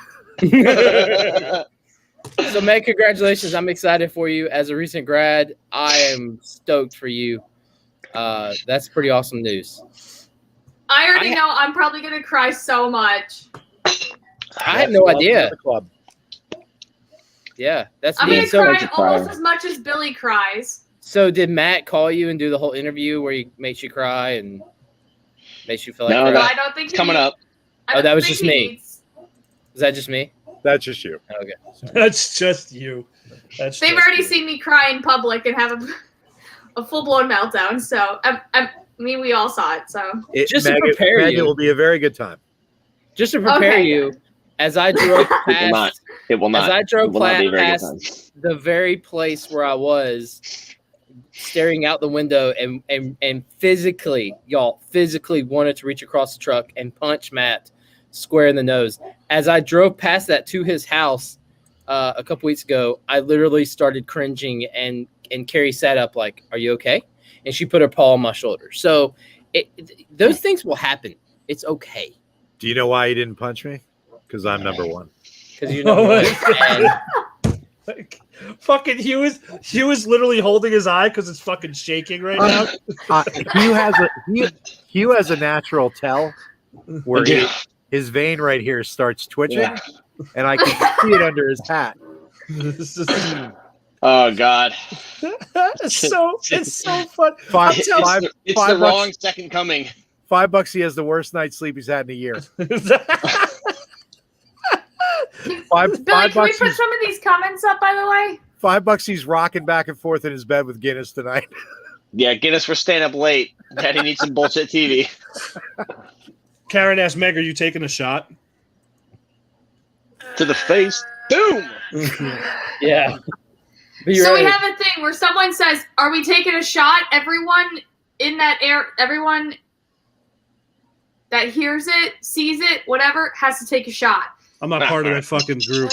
So, Meg, congratulations. I'm excited for you. As a recent grad, I am stoked for you. That's pretty awesome news. I already know I'm probably going to cry so much. I had no idea. Yeah, that's I'm going to cry almost as much as Billy cries. So did Matt call you and do the whole interview where he makes you cry and makes you feel like no, I don't think coming up. Oh, that was just me. Is that just me? That's just you. Okay. That's just you. They've already seen me cry in public and have a full-blown meltdown. So, we all saw it. So, just to prepare you. It will be a very good time. Just to prepare you, as I drove past, it will not. As I drove past the very place where I was, staring out the window and physically wanted to reach across the truck and punch Matt square in the nose. As I drove past that to his house a couple weeks ago, I literally started cringing and Carrie sat up like, "Are you okay?" And she put her paw on my shoulder. So those things will happen. It's okay. Do you know why you didn't punch me? Because I'm number one. Because you're number one. Like, fucking Hugh is literally holding his eye because it's fucking shaking right now. Hugh has a natural tell where his vein right here starts twitching, and I can see it under his hat. Oh God! It's so fun. It's the wrong second coming. $5 he has the worst night's sleep he's had in a year. Billy, can we put some of these comments up, by the way? $5 he's rocking back and forth in his bed with Guinness tonight. Yeah, Guinness, we're staying up late. Daddy needs some bullshit TV. Karen asked Meg, "Are you taking a shot?" To the face. Boom. Yeah. So we have a thing where someone says, "Are we taking a shot?" Everyone in that everyone that hears it, sees it, whatever, has to take a shot. I'm not part of that fucking group.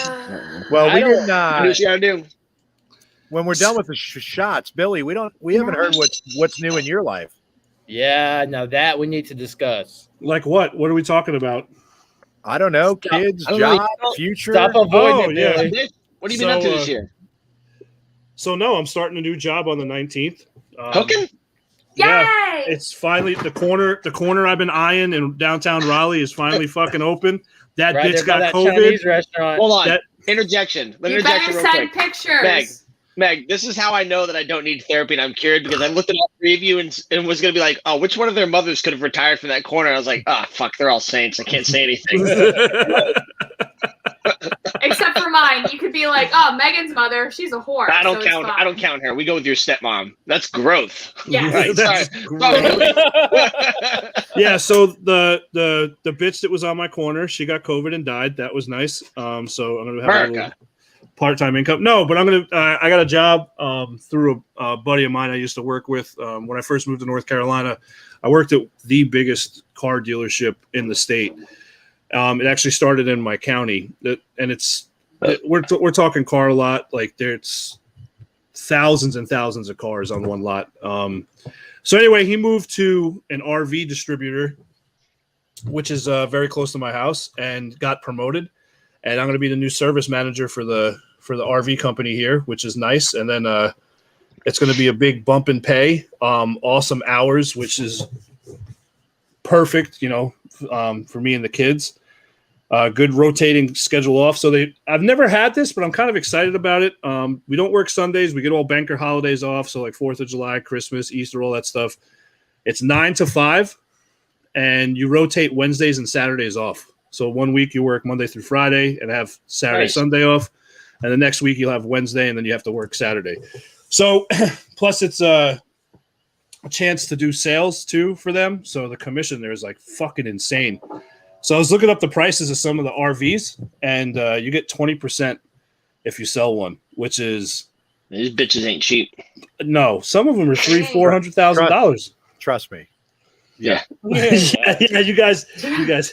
Well, we didn't. Do what you gotta do. When we're done with the shots, Billy, we haven't heard what's new in your life. Yeah, now that we need to discuss. Like what? What are we talking about? I don't know. Kids, job, future. Stop avoiding it, Billy. Yeah. What have you been up to this year? So no, I'm starting a new job on the 19th. Cooking? Yeah, it's finally the corner I've been eyeing in downtown Raleigh is finally fucking open. That bitch got COVID. Hold on. Interjection. Let me interject real quick. Pictures. Meg, this is how I know that I don't need therapy and I'm cured because I looked at all three of you and was going to be like, oh, which one of their mothers could have retired from that corner? I was like, oh, fuck, they're all saints. I can't say anything. Except for mine. You could be like, oh, Megan's mother, she's a whore. I don't count. I don't count her. We go with your stepmom. That's growth. Yes. Right, That's yeah, so the bitch that was on my corner, she got COVID and died. That was nice. So I'm going to have a little part-time income. No, but I'm going to I got a job through a buddy of mine I used to work with when I first moved to North Carolina. I worked at the biggest car dealership in the state. It actually started in my county, and we're talking car lot. Like there's thousands and thousands of cars on one lot. So anyway, he moved to an RV distributor, which is very close to my house, and got promoted. And I'm going to be the new service manager for the RV company here, which is nice. And then it's going to be a big bump in pay, awesome hours, which is perfect, for me and the kids. Good rotating schedule off. So I've never had this, but I'm kind of excited about it. We don't work Sundays. We get all banker holidays off. So like 4th of July, Christmas, Easter, all that stuff. It's 9 to 5 and you rotate Wednesdays and Saturdays off. So 1 week you work Monday through Friday and have Saturday, Sunday off. And the next week you'll have Wednesday and then you have to work Saturday. So plus it's a chance to do sales too for them. So the commission there is like fucking insane. So I was looking up the prices of some of the RVs, and you get 20% if you sell one, which is these bitches ain't cheap. No, some of them are $300,000-$400,000. Trust me. Yeah. Yeah, you guys,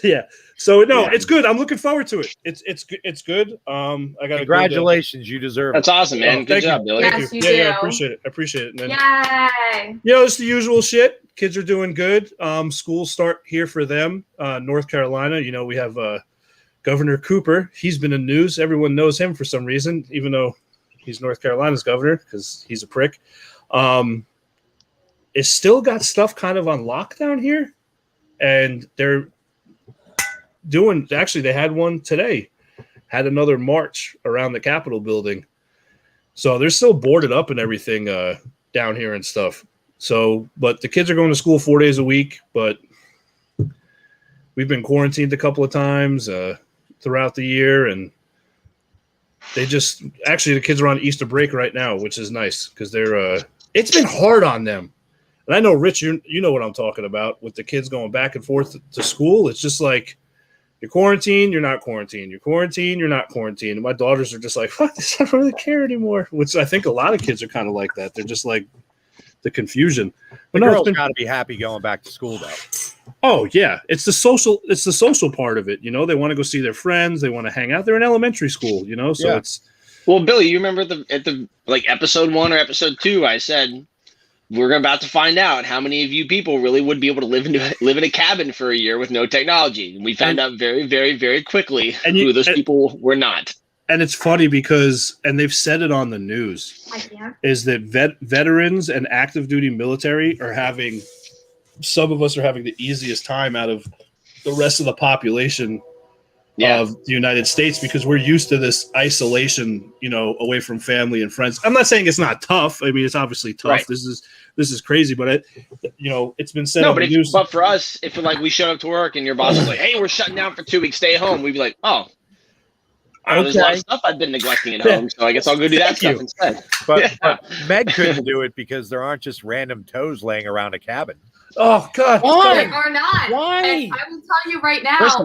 yeah. So no, it's good. I'm looking forward to it. It's good. I got congratulations. You deserve it. That's awesome, man. Good job, Billy. Yes, you do. Yeah, I appreciate it. And then, yay! It's the usual shit. Kids are doing good. Schools start here for them. North Carolina. We have Governor Cooper. He's been in news. Everyone knows him for some reason, even though he's North Carolina's governor because he's a prick. It's still got stuff kind of on lockdown here, and they're doing. Actually, they had one today. Had another march around the Capitol building. So they're still boarded up and everything down here and stuff. So, but the kids are going to school 4 days a week, but we've been quarantined a couple of times throughout the year. And they the kids are on Easter break right now, which is nice because it's been hard on them. And I know, Rich, you know what I'm talking about with the kids going back and forth to school. It's just like, you're quarantined, you're not quarantined. You're quarantined, you're not quarantined. And my daughters are just like, fuck this, I don't really care anymore. Which I think a lot of kids are kind of like that. They're just like the confusion. But the girls got to be happy going back to school, though. Oh yeah, it's the social part of it. They want to go see their friends. They want to hang out. They're in elementary school, So it's. Well, Billy, you remember at the episode 1 or episode 2, I said we're about to find out how many of you people really would be able to live in a cabin for a year with no technology. And we found out very, very, very quickly who those people were not. And it's funny because, and they've said it on the news, is that veterans and active duty military are having, some of us are having the easiest time out of the rest of the population of the United States, because we're used to this isolation, away from family and friends. I'm not saying it's not tough. I mean, it's obviously tough. Right. This is crazy, but it's been said. No, but for us, if we showed up to work and your boss was like, "Hey, we're shutting down for 2 weeks, stay home," we'd be like, "Oh, there's a lot of stuff I've been neglecting at home, so I guess I'll go do that stuff instead." But Meg couldn't do it because there aren't just random toes laying around a cabin. Oh God! Why or not? Why? And I will tell you right now. First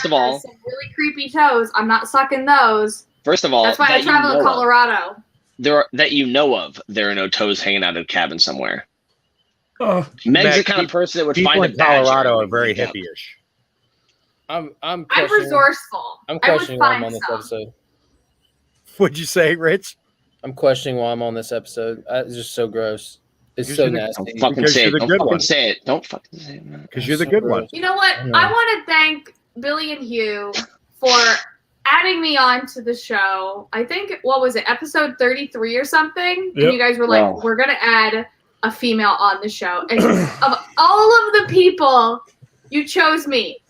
of all, some really creepy toes. I'm not sucking those. First of all, that's why I travel to Colorado. There are no toes hanging out of a cabin somewhere. Meg's the kind of person that would find a badger. People in Colorado are very hippie-ish. I'm resourceful. I'm questioning why I'm on this episode. What'd you say, Rich? I'm questioning why I'm on this episode. It's just so gross. It's so nasty. Don't fucking say it. Don't fucking say it. Don't fucking say it. Because you're the good one. You know what? I want to thank Billy and Hugh for adding me on to the show. I think, what was it, episode 33 or something? Yep. And you guys were like, we're going to add a female on the show. And of all of the people, you chose me.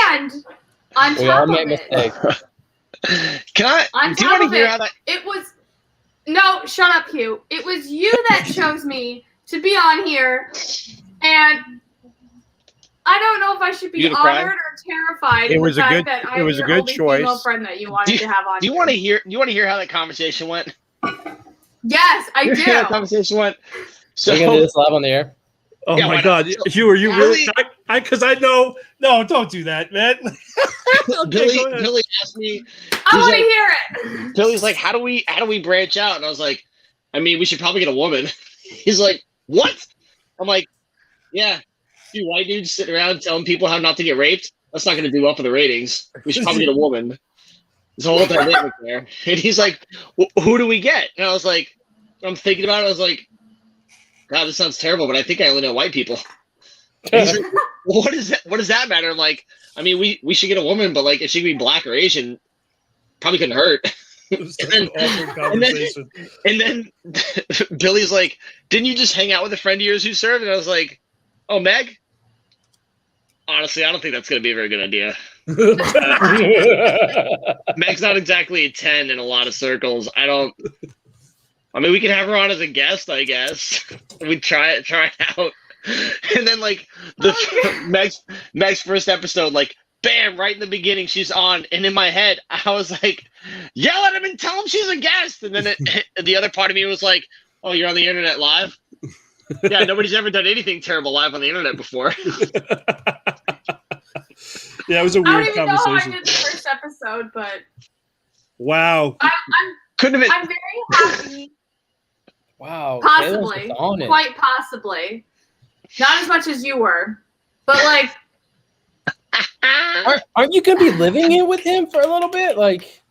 And on top of it, do you want to hear how that? It was. No, shut up, Hugh. It was you that chose me to be on here, and I don't know if I should be honored or terrified. It was a good. It was a good choice. Friend that you wanted to have on. Do you want to hear? Do you want to hear how that conversation went? Yes, I do. How that conversation went. So you're gonna do this live on the air? Oh my God! Hugh, are you really? Because I know. No, don't do that, man. Billy asked me. I want to hear it. Billy's like, how do we branch out? And I was like, I mean, we should probably get a woman. He's like, what? I'm like, yeah, you white dudes sitting around telling people how not to get raped. That's not going to do well for the ratings. We should probably get a woman. There's a whole dynamic there. And he's like, who do we get? And I was like, I'm thinking about it. I was like, God, this sounds terrible, but I think I only know white people. He's like, well, what does that matter? I'm like, I mean, we should get a woman, but like, if she could be black or Asian, probably couldn't hurt. and then Billy's like, didn't you just hang out with a friend of yours who served? And I was like, oh, Meg? Honestly, I don't think that's going to be a very good idea. Meg's not exactly a 10 in a lot of circles. I mean, we can have her on as a guest, I guess. We'd try it out. And then like Meg's first episode, like bam, right in the beginning, she's on, and in my head, I was like, yell at him and tell him she's a guest. And then the other part of me was like, oh, you're on the internet live? Yeah, nobody's ever done anything terrible live on the internet before. Yeah, it was a weird conversation. I don't even know how I did the first episode, but wow, couldn't have been. I'm very happy. Wow, possibly, quite possibly. Not as much as you were, but like, aren't you gonna be living in with him for a little bit? Like,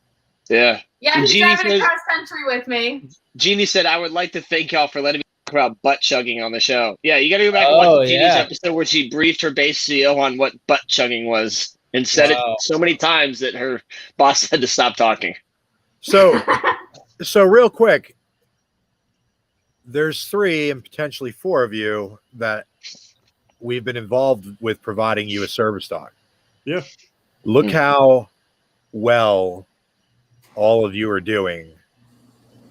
yeah. He's driving across country with me. Jeannie said, "I would like to thank y'all for letting me talk about butt chugging on the show." Yeah, you got to go back and watch Jeannie's episode where she briefed her base CEO on what butt chugging was and said it so many times that her boss had to stop talking. So real quick. There's 3 and potentially 4 of you that we've been involved with providing you a service dog. Yeah. Look how well all of you are doing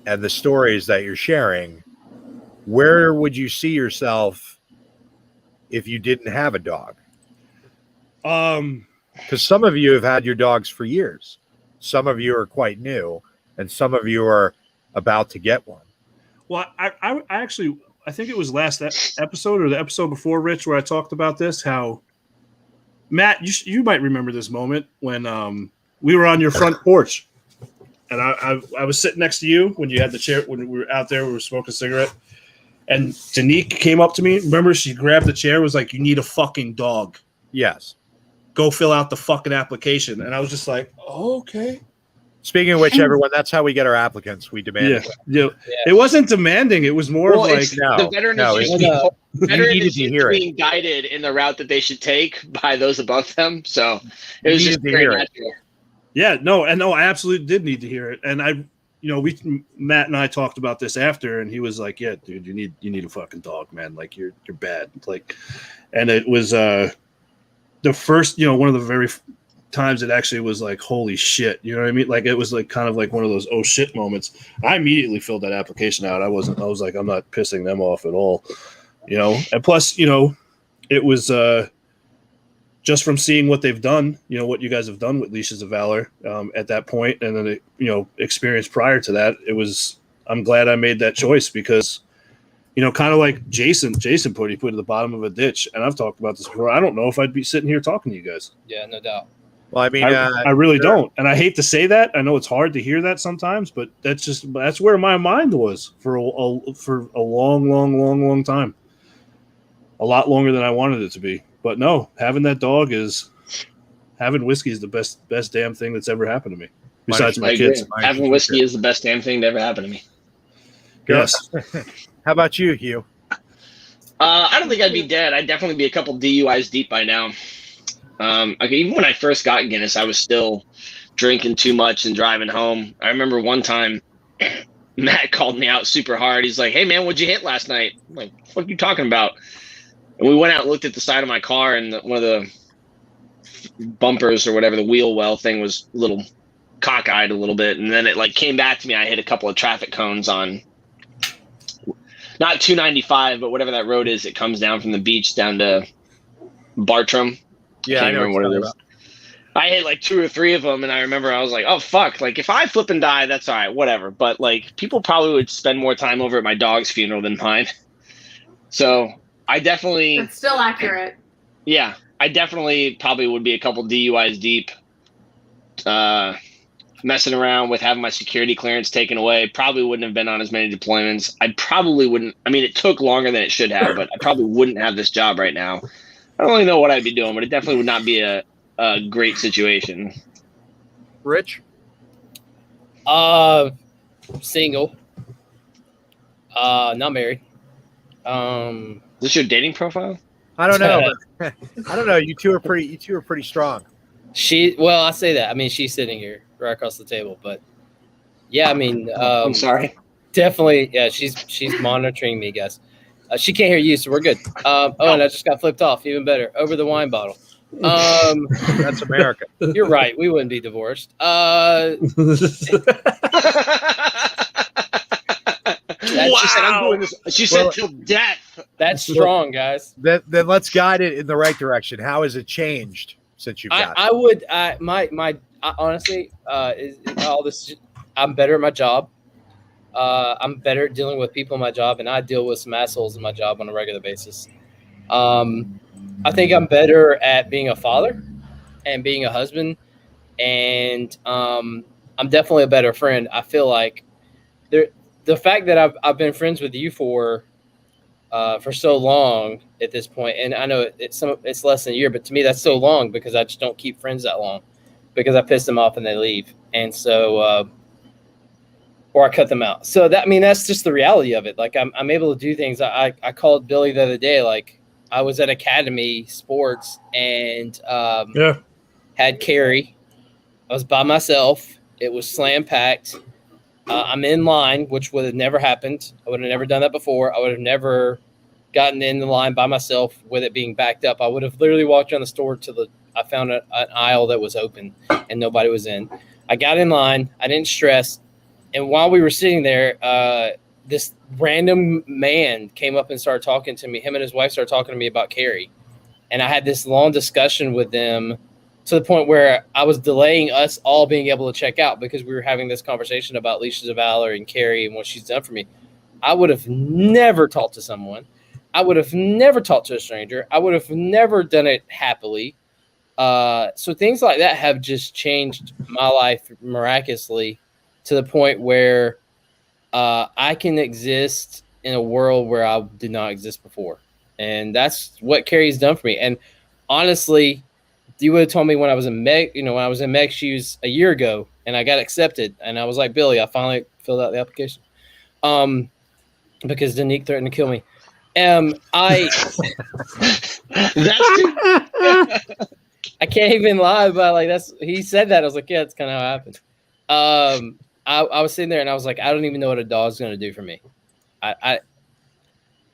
and the stories that you're sharing. Where would you see yourself if you didn't have a dog? Because some of you have had your dogs for years. Some of you are quite new, and some of you are about to get one. Well, I actually, I think it was last episode or the episode before, Rich, where I talked about this, how, Matt, you might remember this moment when we were on your front porch. And I was sitting next to you when you had the chair, when we were out there, we were smoking a cigarette. And Danique came up to me. Remember, she grabbed the chair, was like, you need a fucking dog. Yes. Go fill out the fucking application. And I was just like, oh, okay. Speaking of which, everyone, that's how we get our applicants. We demand it. Yeah. It wasn't demanding. It was more of like, the veteran is being guided in the route that they should take by those above them. So it was just very natural. Yeah, no, I absolutely did need to hear it, and Matt and I talked about this after, and he was like, "Yeah, dude, you need a fucking dog, man. Like you're bad." Like, and it was the first, one of the very times it actually was like, holy shit, you know what I mean? Like it was like kind of like one of those oh shit moments. I immediately filled that application out. I was like, I'm not pissing them off at all, and plus, it was just from seeing what they've done, what you guys have done with Leashes of Valor at that point, and then experience prior to that, I'm glad I made that choice because kind of like Jason put at the bottom of a ditch, and I've talked about this before. I don't know if I'd be sitting here talking to you guys. Yeah, no doubt. Well, I mean, I really don't, and I hate to say that. I know it's hard to hear that sometimes, but that's where my mind was for a long time, a lot longer than I wanted it to be. But no, having whiskey is the best damn thing that's ever happened to me. Besides my kids, having whiskey is the best damn thing to ever happen to me. Yes. How about you, Hugh? I don't think I'd be dead. I'd definitely be a couple DUIs deep by now. Even when I first got Guinness, I was still drinking too much and driving home. I remember one time Matt called me out super hard. He's like, "Hey man, what'd you hit last night?" I'm like, "What are you talking about?" And we went out and looked at the side of my car, and one of the bumpers or whatever, the wheel well thing was a little cockeyed a little bit. And then it like came back to me. I hit a couple of traffic cones on not 295, but whatever that road is. It comes down from the beach down to Bartram. Yeah, I know what it is. I hit like 2 or 3 of them, and I remember I was like, "Oh fuck! Like if I flip and die, that's all right, whatever." But like people probably would spend more time over at my dog's funeral than mine. So I definitely. That's still accurate. Yeah, I definitely probably would be a couple DUIs deep, messing around with having my security clearance taken away. Probably wouldn't have been on as many deployments. I probably wouldn't. I mean, it took longer than it should have, but I probably wouldn't have this job right now. I don't really know what I'd be doing, but it definitely would not be a great situation. Rich? Single. Not married. Is this your dating profile? I don't know. I don't know. You two are pretty strong. Well, I say that. I mean, she's sitting here right across the table, but yeah, I mean, I'm sorry. Definitely, yeah. She's monitoring me, guys. She can't hear you, so we're good. And I just got flipped off. Even better, over the wine bottle. That's America. You're right. We wouldn't be divorced. Wow. She said, "I'm doing this." She said, "Till death." That's strong, guys. Then let's guide it in the right direction. How has it changed since you've got it? Honestly, all this. I'm better at my job. I'm better at dealing with people in my job, and I deal with some assholes in my job on a regular basis. I think I'm better at being a father and being a husband, and I'm definitely a better friend. I feel like the fact that I've been friends with you for so long at this point, and I know it's less than a year, but to me that's so long because I just don't keep friends that long because I piss them off and they leave, and so or I cut them out. So that's just the reality of it. Like I'm able to do things. I called Billy the other day. Like I was at Academy Sports and had Carrie. I was by myself. It was slam packed. I'm in line, which would have never happened. I would have never done that before. I would have never gotten in the line by myself with it being backed up. I would have literally walked around the store I found an aisle that was open and nobody was in. I got in line. I didn't stress. And while we were sitting there, this random man came up and started talking to me. Him and his wife started talking to me about Carrie. And I had this long discussion with them to the point where I was delaying us all being able to check out because we were having this conversation about Leashes of Valor and Carrie and what she's done for me. I would have never talked to someone. I would have never talked to a stranger. I would have never done it happily. So things like that have just changed my life miraculously to the point where I can exist in a world where I did not exist before. And that's what Carrie's done for me. And honestly, you would have told me when I was in Meg Shoes a year ago and I got accepted and I was like, Billy, I finally filled out the application. Because Danique threatened to kill me. I can't even lie about like that's. He said that. I was like, yeah, that's kind of how it happened. I was sitting there and I was like, I don't even know what a dog's gonna do for me. I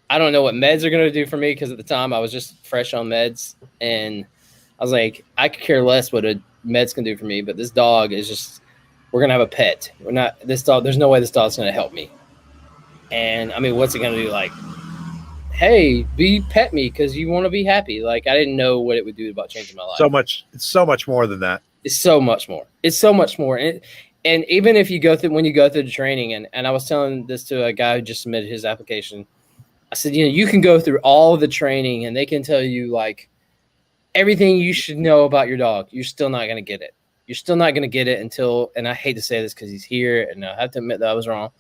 don't know what meds are gonna do for me because at the time I was just fresh on meds and I was like, I could care less what a meds can do for me, but this dog is just. We're gonna have a pet. We're not this dog. There's no way this dog's gonna help me. And I mean, what's it gonna do? Like, hey, pet me because you want to be happy. Like, I didn't know what it would do about changing my life. It's so much more than that. It's so much more. It's so much more. And even if you go through the training, and I was telling this to a guy who just submitted his application, I said, you can go through all the training and they can tell you like everything you should know about your dog. You're still not gonna get it. You're still not going to get it until, and I hate to say this because he's here, and I have to admit that I was wrong.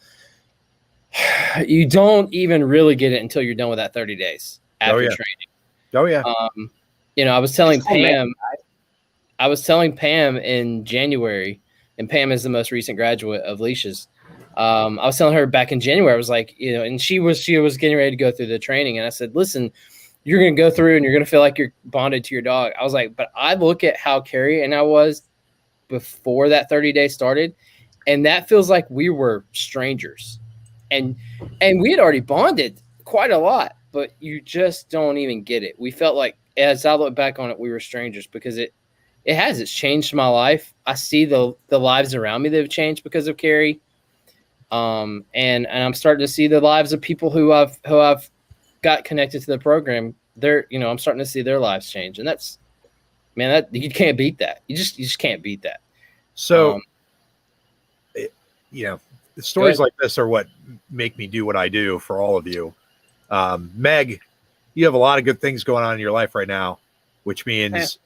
You don't even really get it until you're done with that 30 days after training. Oh yeah. I was telling Pam in January, and Pam is the most recent graduate of leashes. I was telling her back in January, I was like, and she was getting ready to go through the training, and I said, listen, you're going to go through and you're going to feel like you're bonded to your dog. I was like, but I look at how Carrie and I was before that 30 days started, and that feels like we were strangers, and we had already bonded quite a lot, but you just don't even get it. We felt like, as I look back on it, we were strangers because it's changed my life. I see the lives around me that have changed because of Carrie, and I'm starting to see the lives of people who I've got connected to the program. I'm starting to see their lives change, and that's, man, that you can't beat that. You just can't beat that. So, stories like this are what make me do what I do for all of you. Meg, you have a lot of good things going on in your life right now, which means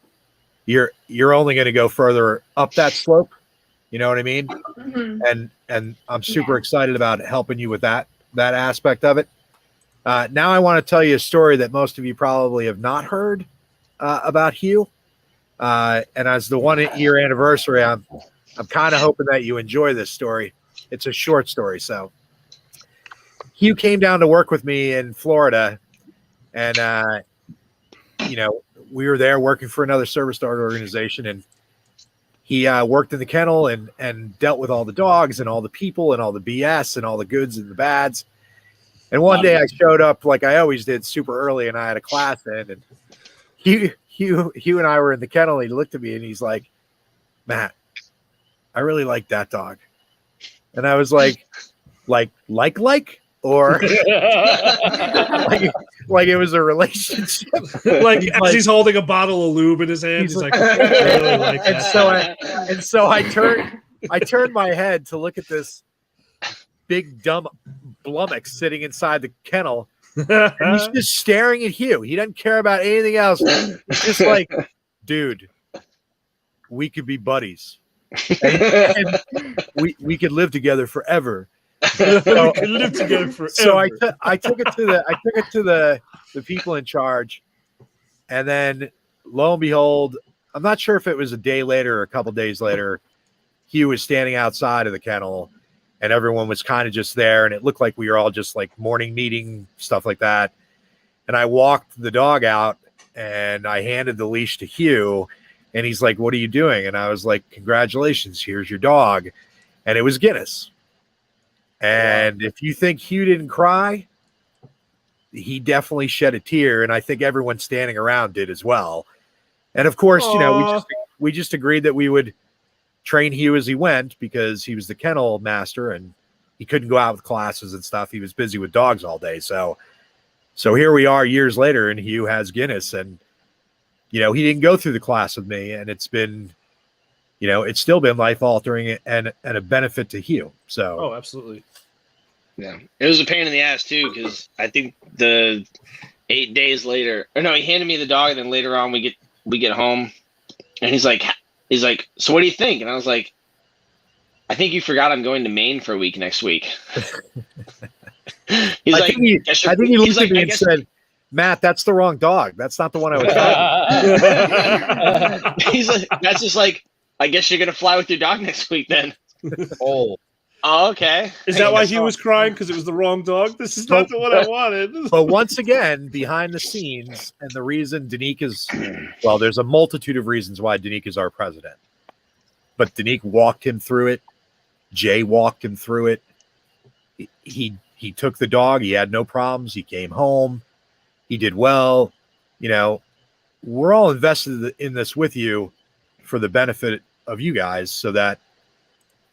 you're only going to go further up that slope. You know what I mean? Mm-hmm. And I'm super excited about helping you with that aspect of it. Now I want to tell you a story that most of you probably have not heard about Hugh. And as the 1 year anniversary, I'm kind of hoping that you enjoy this story. It's a short story. So Hugh came down to work with me in Florida, and we were there working for another service dog organization, and he worked in the kennel and dealt with all the dogs and all the people and all the BS and all the goods and the bads. And one day I showed up like I always did, super early, and I had a class in, and Hugh and I were in the kennel. And he looked at me and he's like, Matt, I really like that dog. And I was like, or like it was a relationship. like he's holding a bottle of lube in his hand. He's like, I really like that. And so I turned my head to look at this big dumb Blummox sitting inside the kennel. And he's just staring at Hugh. He doesn't care about anything else. He's just like, dude, we could be buddies. And we could live together forever. So, we could live together forever. So I took it to the people in charge, and then lo and behold, I'm not sure if it was a day later or a couple days later, Hugh was standing outside of the kennel. And everyone was kind of just there, and it looked like we were all just like morning meeting, stuff like that. And I walked the dog out, and I handed the leash to Hugh, and he's like, "What are you doing?" And I was like, "Congratulations, here's your dog." And it was Guinness. And if you think Hugh didn't cry, he definitely shed a tear, and I think everyone standing around did as well. And of course, we just agreed that we would train Hugh as he went because he was the kennel master and he couldn't go out with classes and stuff. He was busy with dogs all day. So here we are years later, and Hugh has Guinness, and he didn't go through the class with me, and it's been, it's still been life altering and a benefit to Hugh. So absolutely. Yeah, it was a pain in the ass too, because I think the 8 days later, or no, he handed me the dog, and then later on we get home, and he's like, so what do you think? And I was like, I think you forgot I'm going to Maine for a week next week. I think he looked at me and said, Matt, that's the wrong dog. That's not the one I was talking. He's like, that's just like, I guess you're going to fly with your dog next week then. Oh, Oh, okay. Is that why he was crying? Because it was the wrong dog? This is not the one I wanted. But once again, behind the scenes, and the reason Danique is, well, there's a multitude of reasons why Danique is our president. But Danique walked him through it. Jay walked him through it. He took the dog. He had no problems. He came home. He did well. You know, we're all invested in this with you for the benefit of you guys, so that,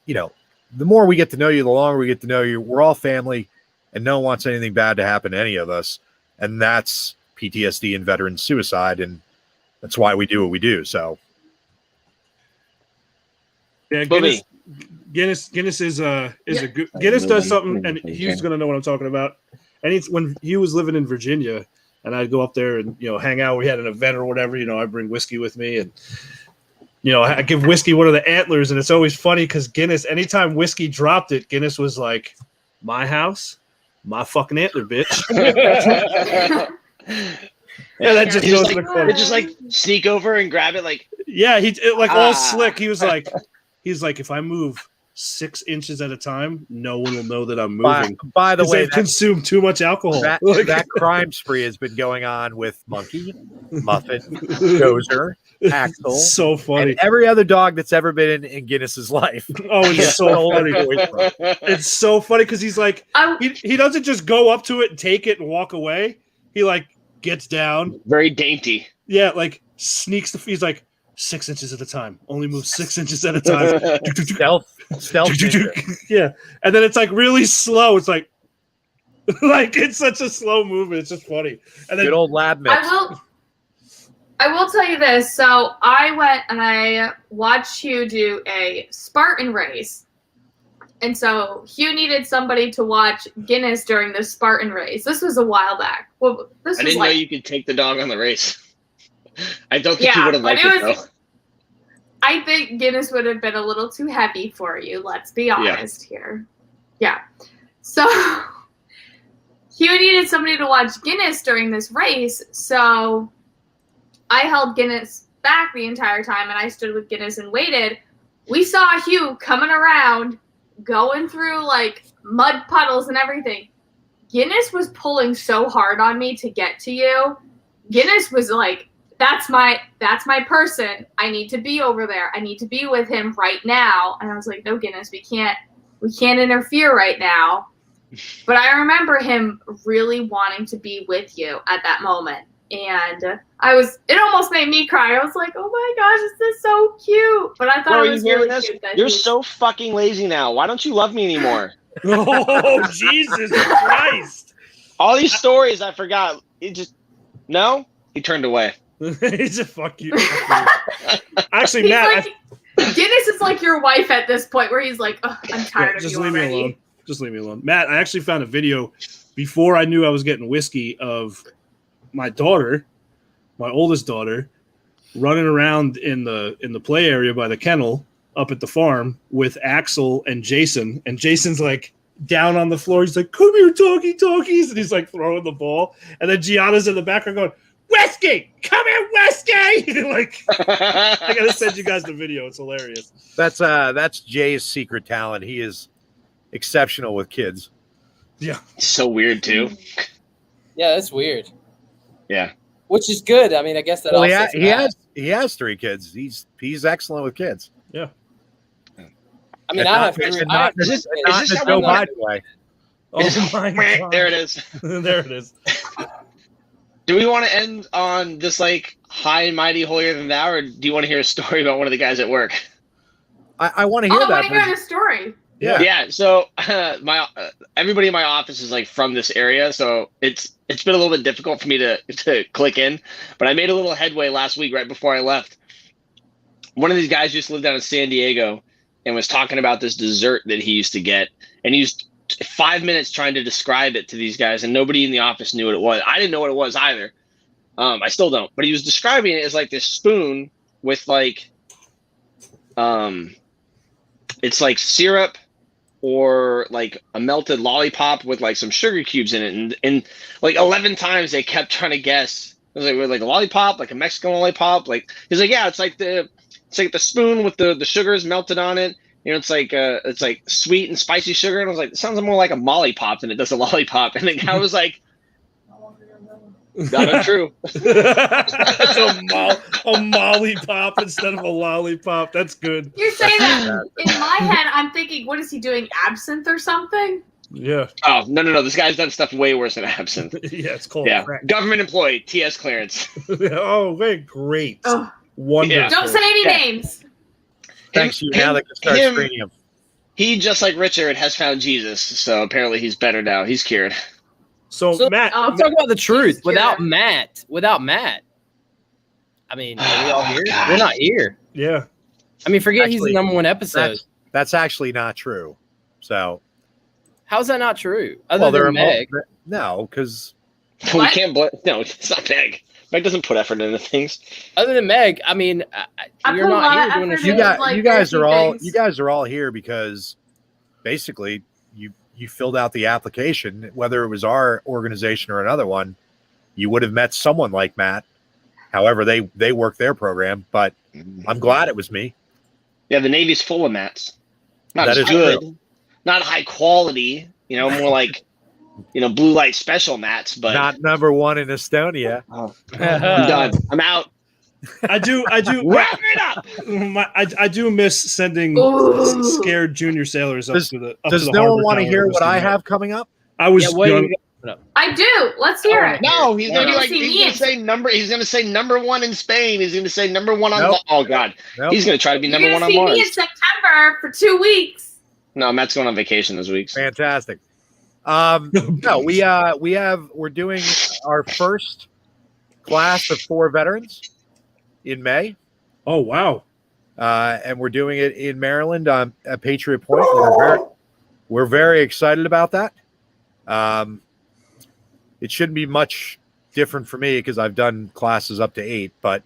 you know, the more we get to know you, the longer we get to know you. We're all family, and no one wants anything bad to happen to any of us. And that's PTSD and veteran suicide, and that's why we do what we do. So, yeah, Guinness is a good. Guinness does something, and Hugh's gonna know what I'm talking about. And it's when Hugh was living in Virginia, and I'd go up there and hang out. We had an event or whatever. I bring whiskey with me, and I give whiskey one of the antlers, and it's always funny because Guinness, anytime whiskey dropped it, Guinness was like, "My house, my fucking antler, bitch." Yeah, that just goes they just like sneak over and grab it, like. Yeah, all slick. He was like, if I move 6 inches at a time, no one will know that I'm moving. By the way, they've consumed too much alcohol. That crime spree has been going on with Monkey, Muffin, Dozer, Axel. So funny. And every other dog that's ever been in Guinness's life. Oh, it's so funny. It's so funny because he's like, he doesn't just go up to it and take it and walk away. He like gets down. Very dainty. Yeah, like sneaks he's like 6 inches at a time. Only move 6 inches at a time. Stealth. Yeah. And then it's like really slow. It's like it's such a slow movement. It's just funny. And then good old lab mix. I will tell you this. So I went and I watched Hugh do a Spartan race. And so Hugh needed somebody to watch Guinness during the Spartan race. This was a while back. Well, I didn't know you could take the dog on the race. I don't think you would have liked it, though. I think Guinness would have been a little too heavy for you. Let's be honest here. Yeah. So Hugh needed somebody to watch Guinness during this race. So I held Guinness back the entire time, and I stood with Guinness and waited. We saw Hugh coming around, going through like mud puddles and everything. Guinness was pulling so hard on me to get to you. Guinness was like, that's my person. I need to be over there. I need to be with him right now. And I was like, no, Guinness, we can't interfere right now. But I remember him really wanting to be with you at that moment. And it almost made me cry. I was like, oh my gosh, this is so cute. But I thought it was really cute. You're so fucking lazy now. Why don't you love me anymore? Oh, Jesus Christ. All these stories I forgot. No? He turned away. He's a fuck you. Actually, he's Matt. Guinness is like your wife at this point where he's like, oh, I'm tired of you already. Me alone. Just leave me alone. Matt, I actually found a video before I knew I was getting whiskey of my daughter, my oldest daughter, running around in the play area by the kennel up at the farm with Axel and Jason. And Jason's like down on the floor. He's like, come here, talkies. And he's like throwing the ball. And then Gianna's in the background going, whiskey, come here, whiskey. Like, I gotta send you guys the video. It's hilarious. That's Jay's secret talent. He is exceptional with kids. Yeah. So weird too. Yeah, that's weird. Yeah. Which is good. I mean, I guess that he has 3 kids. He's excellent with kids. Yeah. I mean, I have 3. Is this Joe Biden way. Oh my God. There it is. There it is. Do we want to end on this like high and mighty holier than thou, or do you want to hear a story about one of the guys at work? I want to hear that. I want to hear the story. Yeah. So everybody in my office is like from this area, so it's been a little bit difficult for me to click in. But I made a little headway last week right before I left. One of these guys used to live down in San Diego and was talking about this dessert that he used to get, and he used 5 minutes trying to describe it to these guys, and nobody in the office knew what it was. I didn't know what it was either. I still don't. But he was describing it as like this spoon with like, it's like syrup or like a melted lollipop with like some sugar cubes in it. And like 11 times they kept trying to guess. It was like a lollipop, like a Mexican lollipop. Like he's like, yeah, it's like the spoon with the sugars melted on it. You know, it's like sweet and spicy sugar. And I was like, it sounds more like a Molly Pop than it does a lollipop. And the guy was like, not untrue. a Molly Pop instead of a lollipop. That's good. You're saying that in my head, I'm thinking, what is he doing? Absinthe or something? Yeah. Oh, no. This guy's done stuff way worse than absinthe. Yeah, it's called crack. Government employee, TS clearance. Oh, wait, great. Oh. Wonderful. Yeah. Don't say any names. Thanks to you. Now they can start screening him. He, just like Richard, has found Jesus. So apparently he's better now. He's cured. So Matt, let's talk about the truth. Without Matt, I mean, are we all here? God. We're not here. Yeah. I mean, forget he's the number one episode. That's actually not true. So, how's that not true? Other than Meg, no, because we can't. No, it's not Meg. Meg doesn't put effort into things. Other than Meg, I mean, you're not here doing a show. You guys are all here because basically you filled out the application, whether it was our organization or another one. You would have met someone like Matt. However, they work their program, but I'm glad it was me. Yeah, the Navy's full of Matts. Not that as good, true. Not high quality. You know, more like blue light special Matts, but not number one in Estonia. Oh. I'm done. I'm out. I do wrap it up. I do miss sending scared junior sailors up to the. Does no one want to hear what I have coming up? I was. I do. Let's hear it. No, he's gonna be like he's gonna say number. He's gonna say number one in Spain. He's gonna say number one on. Oh God, he's gonna try to be number one on Mars. See me in September for 2 weeks. No, Matt's going on vacation this week. Fantastic. No, we're doing our first class of 4 veterans in May. Oh wow! And we're doing it in Maryland at Patriot Point. We're very excited about that. It shouldn't be much different for me because I've done classes up to 8, but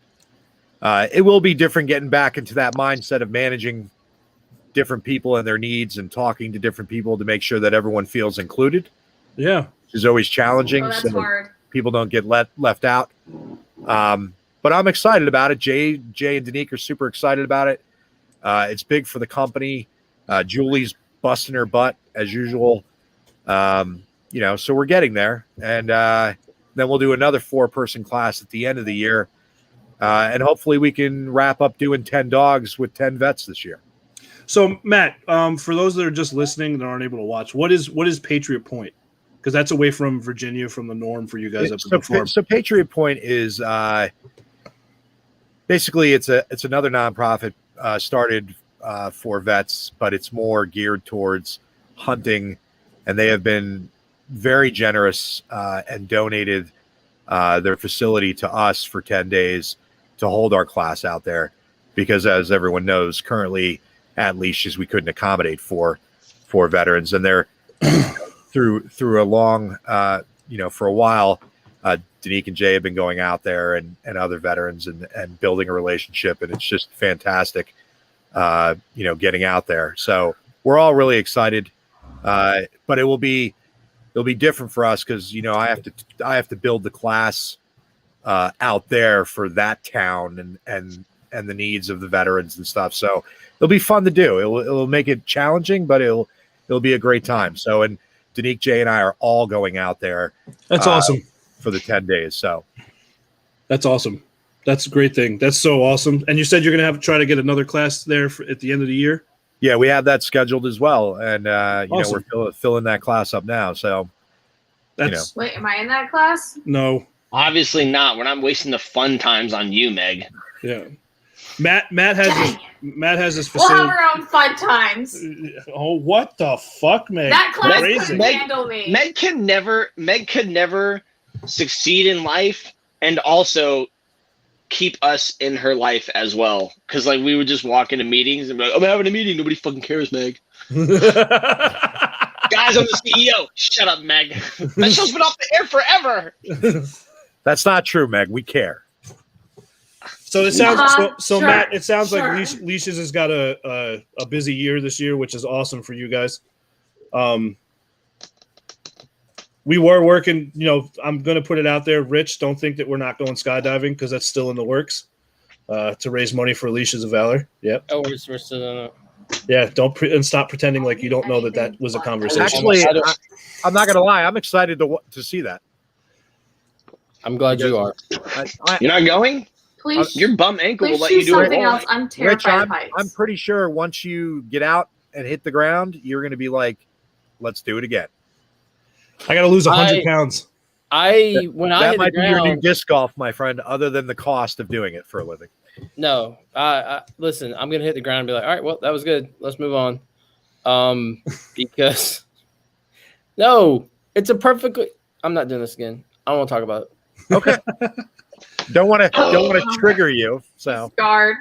it will be different getting back into that mindset of managing different people and their needs and talking to different people to make sure that everyone feels included. Yeah. Which is always challenging. Oh, that's hard. People don't get left out. But I'm excited about it. Jay and Danique are super excited about it. It's big for the company. Julie's busting her butt as usual. So we're getting there. And then we'll do another 4-person class at the end of the year. And hopefully we can wrap up doing 10 dogs with 10 vets this year. So Matt, for those that are just listening and aren't able to watch, what is Patriot Point? Because that's away from Virginia, from the norm for you guys up in the farm. So Patriot Point is basically it's another nonprofit started for vets, but it's more geared towards hunting, and they have been very generous and donated their facility to us for 10 days to hold our class out there, because as everyone knows, currently at leashes we couldn't accommodate for veterans, and they're through a long for a while Danique and Jay have been going out there and other veterans and building a relationship, and it's just fantastic getting out there. So we're all really excited, but it'll be different for us because I have to build the class out there for that town and the needs of the veterans and stuff. So it'll be fun to do. It'll make it challenging, but it'll be a great time. So, and Danique, Jay, and I are all going out there. That's awesome for the 10 days. So that's awesome. That's a great thing. That's so awesome. And you said you're going to try to get another class there at the end of the year. Yeah, we have that scheduled as well. And, awesome. We're filling that class up now. So Wait, am I in that class? No, obviously not. We're not wasting the fun times on you, Meg. Yeah. Matt has this facility. We'll have our own fun times. Oh, what the fuck, Meg? That class couldn't handle me. Meg could never succeed in life and also keep us in her life as well. Because we would just walk into meetings and be like, I'm having a meeting. Nobody fucking cares, Meg. Guys, I'm the CEO. Shut up, Meg. That show's been off the air forever. That's not true, Meg. We care. So it sounds sure, Matt. It sounds sure. like Leashes has got a busy year this year, which is awesome for you guys. We were working. I'm going to put it out there. Rich, don't think that we're not going skydiving because that's still in the works to raise money for Leashes of Valor. Yep. Oh, we're still Yeah, and stop pretending like you don't know that was a conversation. Actually, I'm not gonna lie. I'm excited to see that. I'm glad you are. You're not going? Please, your bum ankle will let choose you do something else. I'm terrified of heights. I'm pretty sure once you get out and hit the ground, you're going to be like, "Let's do it again." I got to lose 100 pounds. When I hit the ground, might be your new disc golf, my friend. Other than the cost of doing it for a living. No, listen. I'm going to hit the ground and be like, "All right, well, that was good. Let's move on." Because no, it's a perfectly. I'm not doing this again. I don't want to talk about it. Okay. Don't want to trigger you. So scarred.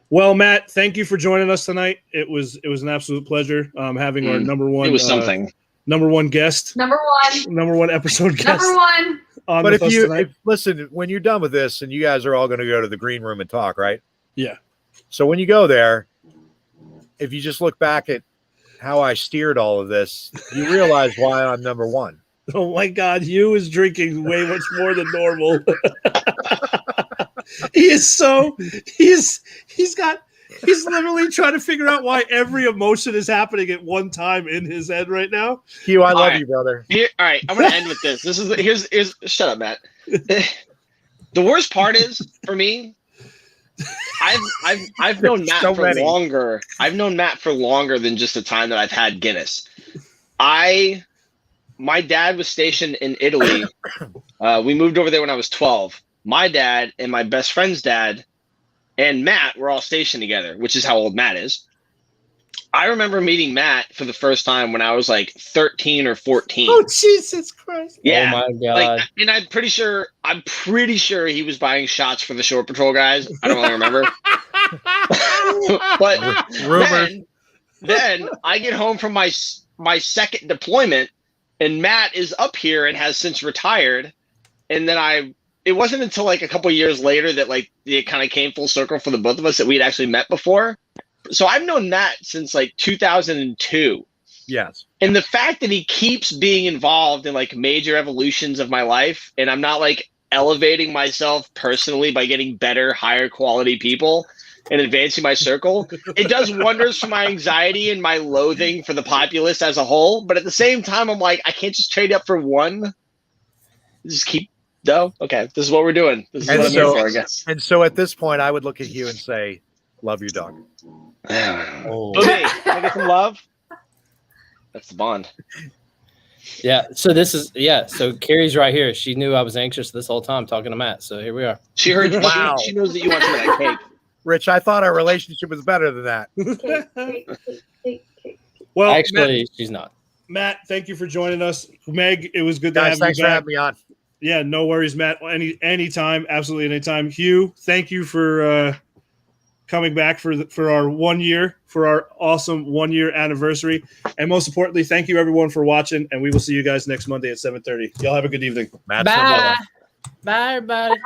Well, Matt, thank you for joining us tonight. It was an absolute pleasure having our number one. It was something. Number one guest. Number one episode guest. Number one. But if listen, when you're done with this, and you guys are all going to go to the green room and talk, right? Yeah. So when you go there, if you just look back at how I steered all of this, you realize why I'm number one. Oh my God, Hugh is drinking way much more than normal. He's literally trying to figure out why every emotion is happening at one time in his head right now. Hugh, I love you, brother. All right, I'm gonna end with this. Here's shut up, Matt. The worst part is for me, I've known Matt for longer. I've known Matt for longer than just the time that I've had Guinness. My dad was stationed in Italy. We moved over there when I was 12. My dad and my best friend's dad and Matt were all stationed together, which is how old Matt is. I remember meeting Matt for the first time when I was like 13 or 14. Oh, Jesus Christ. Yeah. Oh my God. And I'm pretty sure he was buying shots for the Shore Patrol guys. I don't really remember. But then I get home from my second deployment, and Matt is up here and has since retired. And then it wasn't until like a couple of years later that like it kind of came full circle for the both of us that we'd actually met before. So I've known Matt since like 2002. Yes. And the fact that he keeps being involved in like major evolutions of my life, and I'm not like elevating myself personally by getting better, higher quality people and advancing my circle, it does wonders for my anxiety and my loathing for the populace as a whole. But at the same time, I'm like, I can't just trade up for one. Just keep okay, this is what we're doing. This is what I'm here for, I guess. And so at this point, I would look at you and say, love your dog. Okay, can I get some love? That's the bond. Yeah. So So Carrie's right here. She knew I was anxious this whole time talking to Matt. So here we are. She heard. Wow. She knows that you want some of that cake. Rich, I thought our relationship was better than that. Well, actually, Matt, she's not. Matt, thank you for joining us. Meg, it was good to have you back. Thanks for having me on. Yeah, no worries, Matt. Anytime, absolutely anytime. Hugh, thank you for coming back for our 1 year, for our awesome 1 year anniversary. And most importantly, thank you everyone for watching, and we will see you guys next Monday at 7:30. Y'all have a good evening. Bye. Bye, everybody.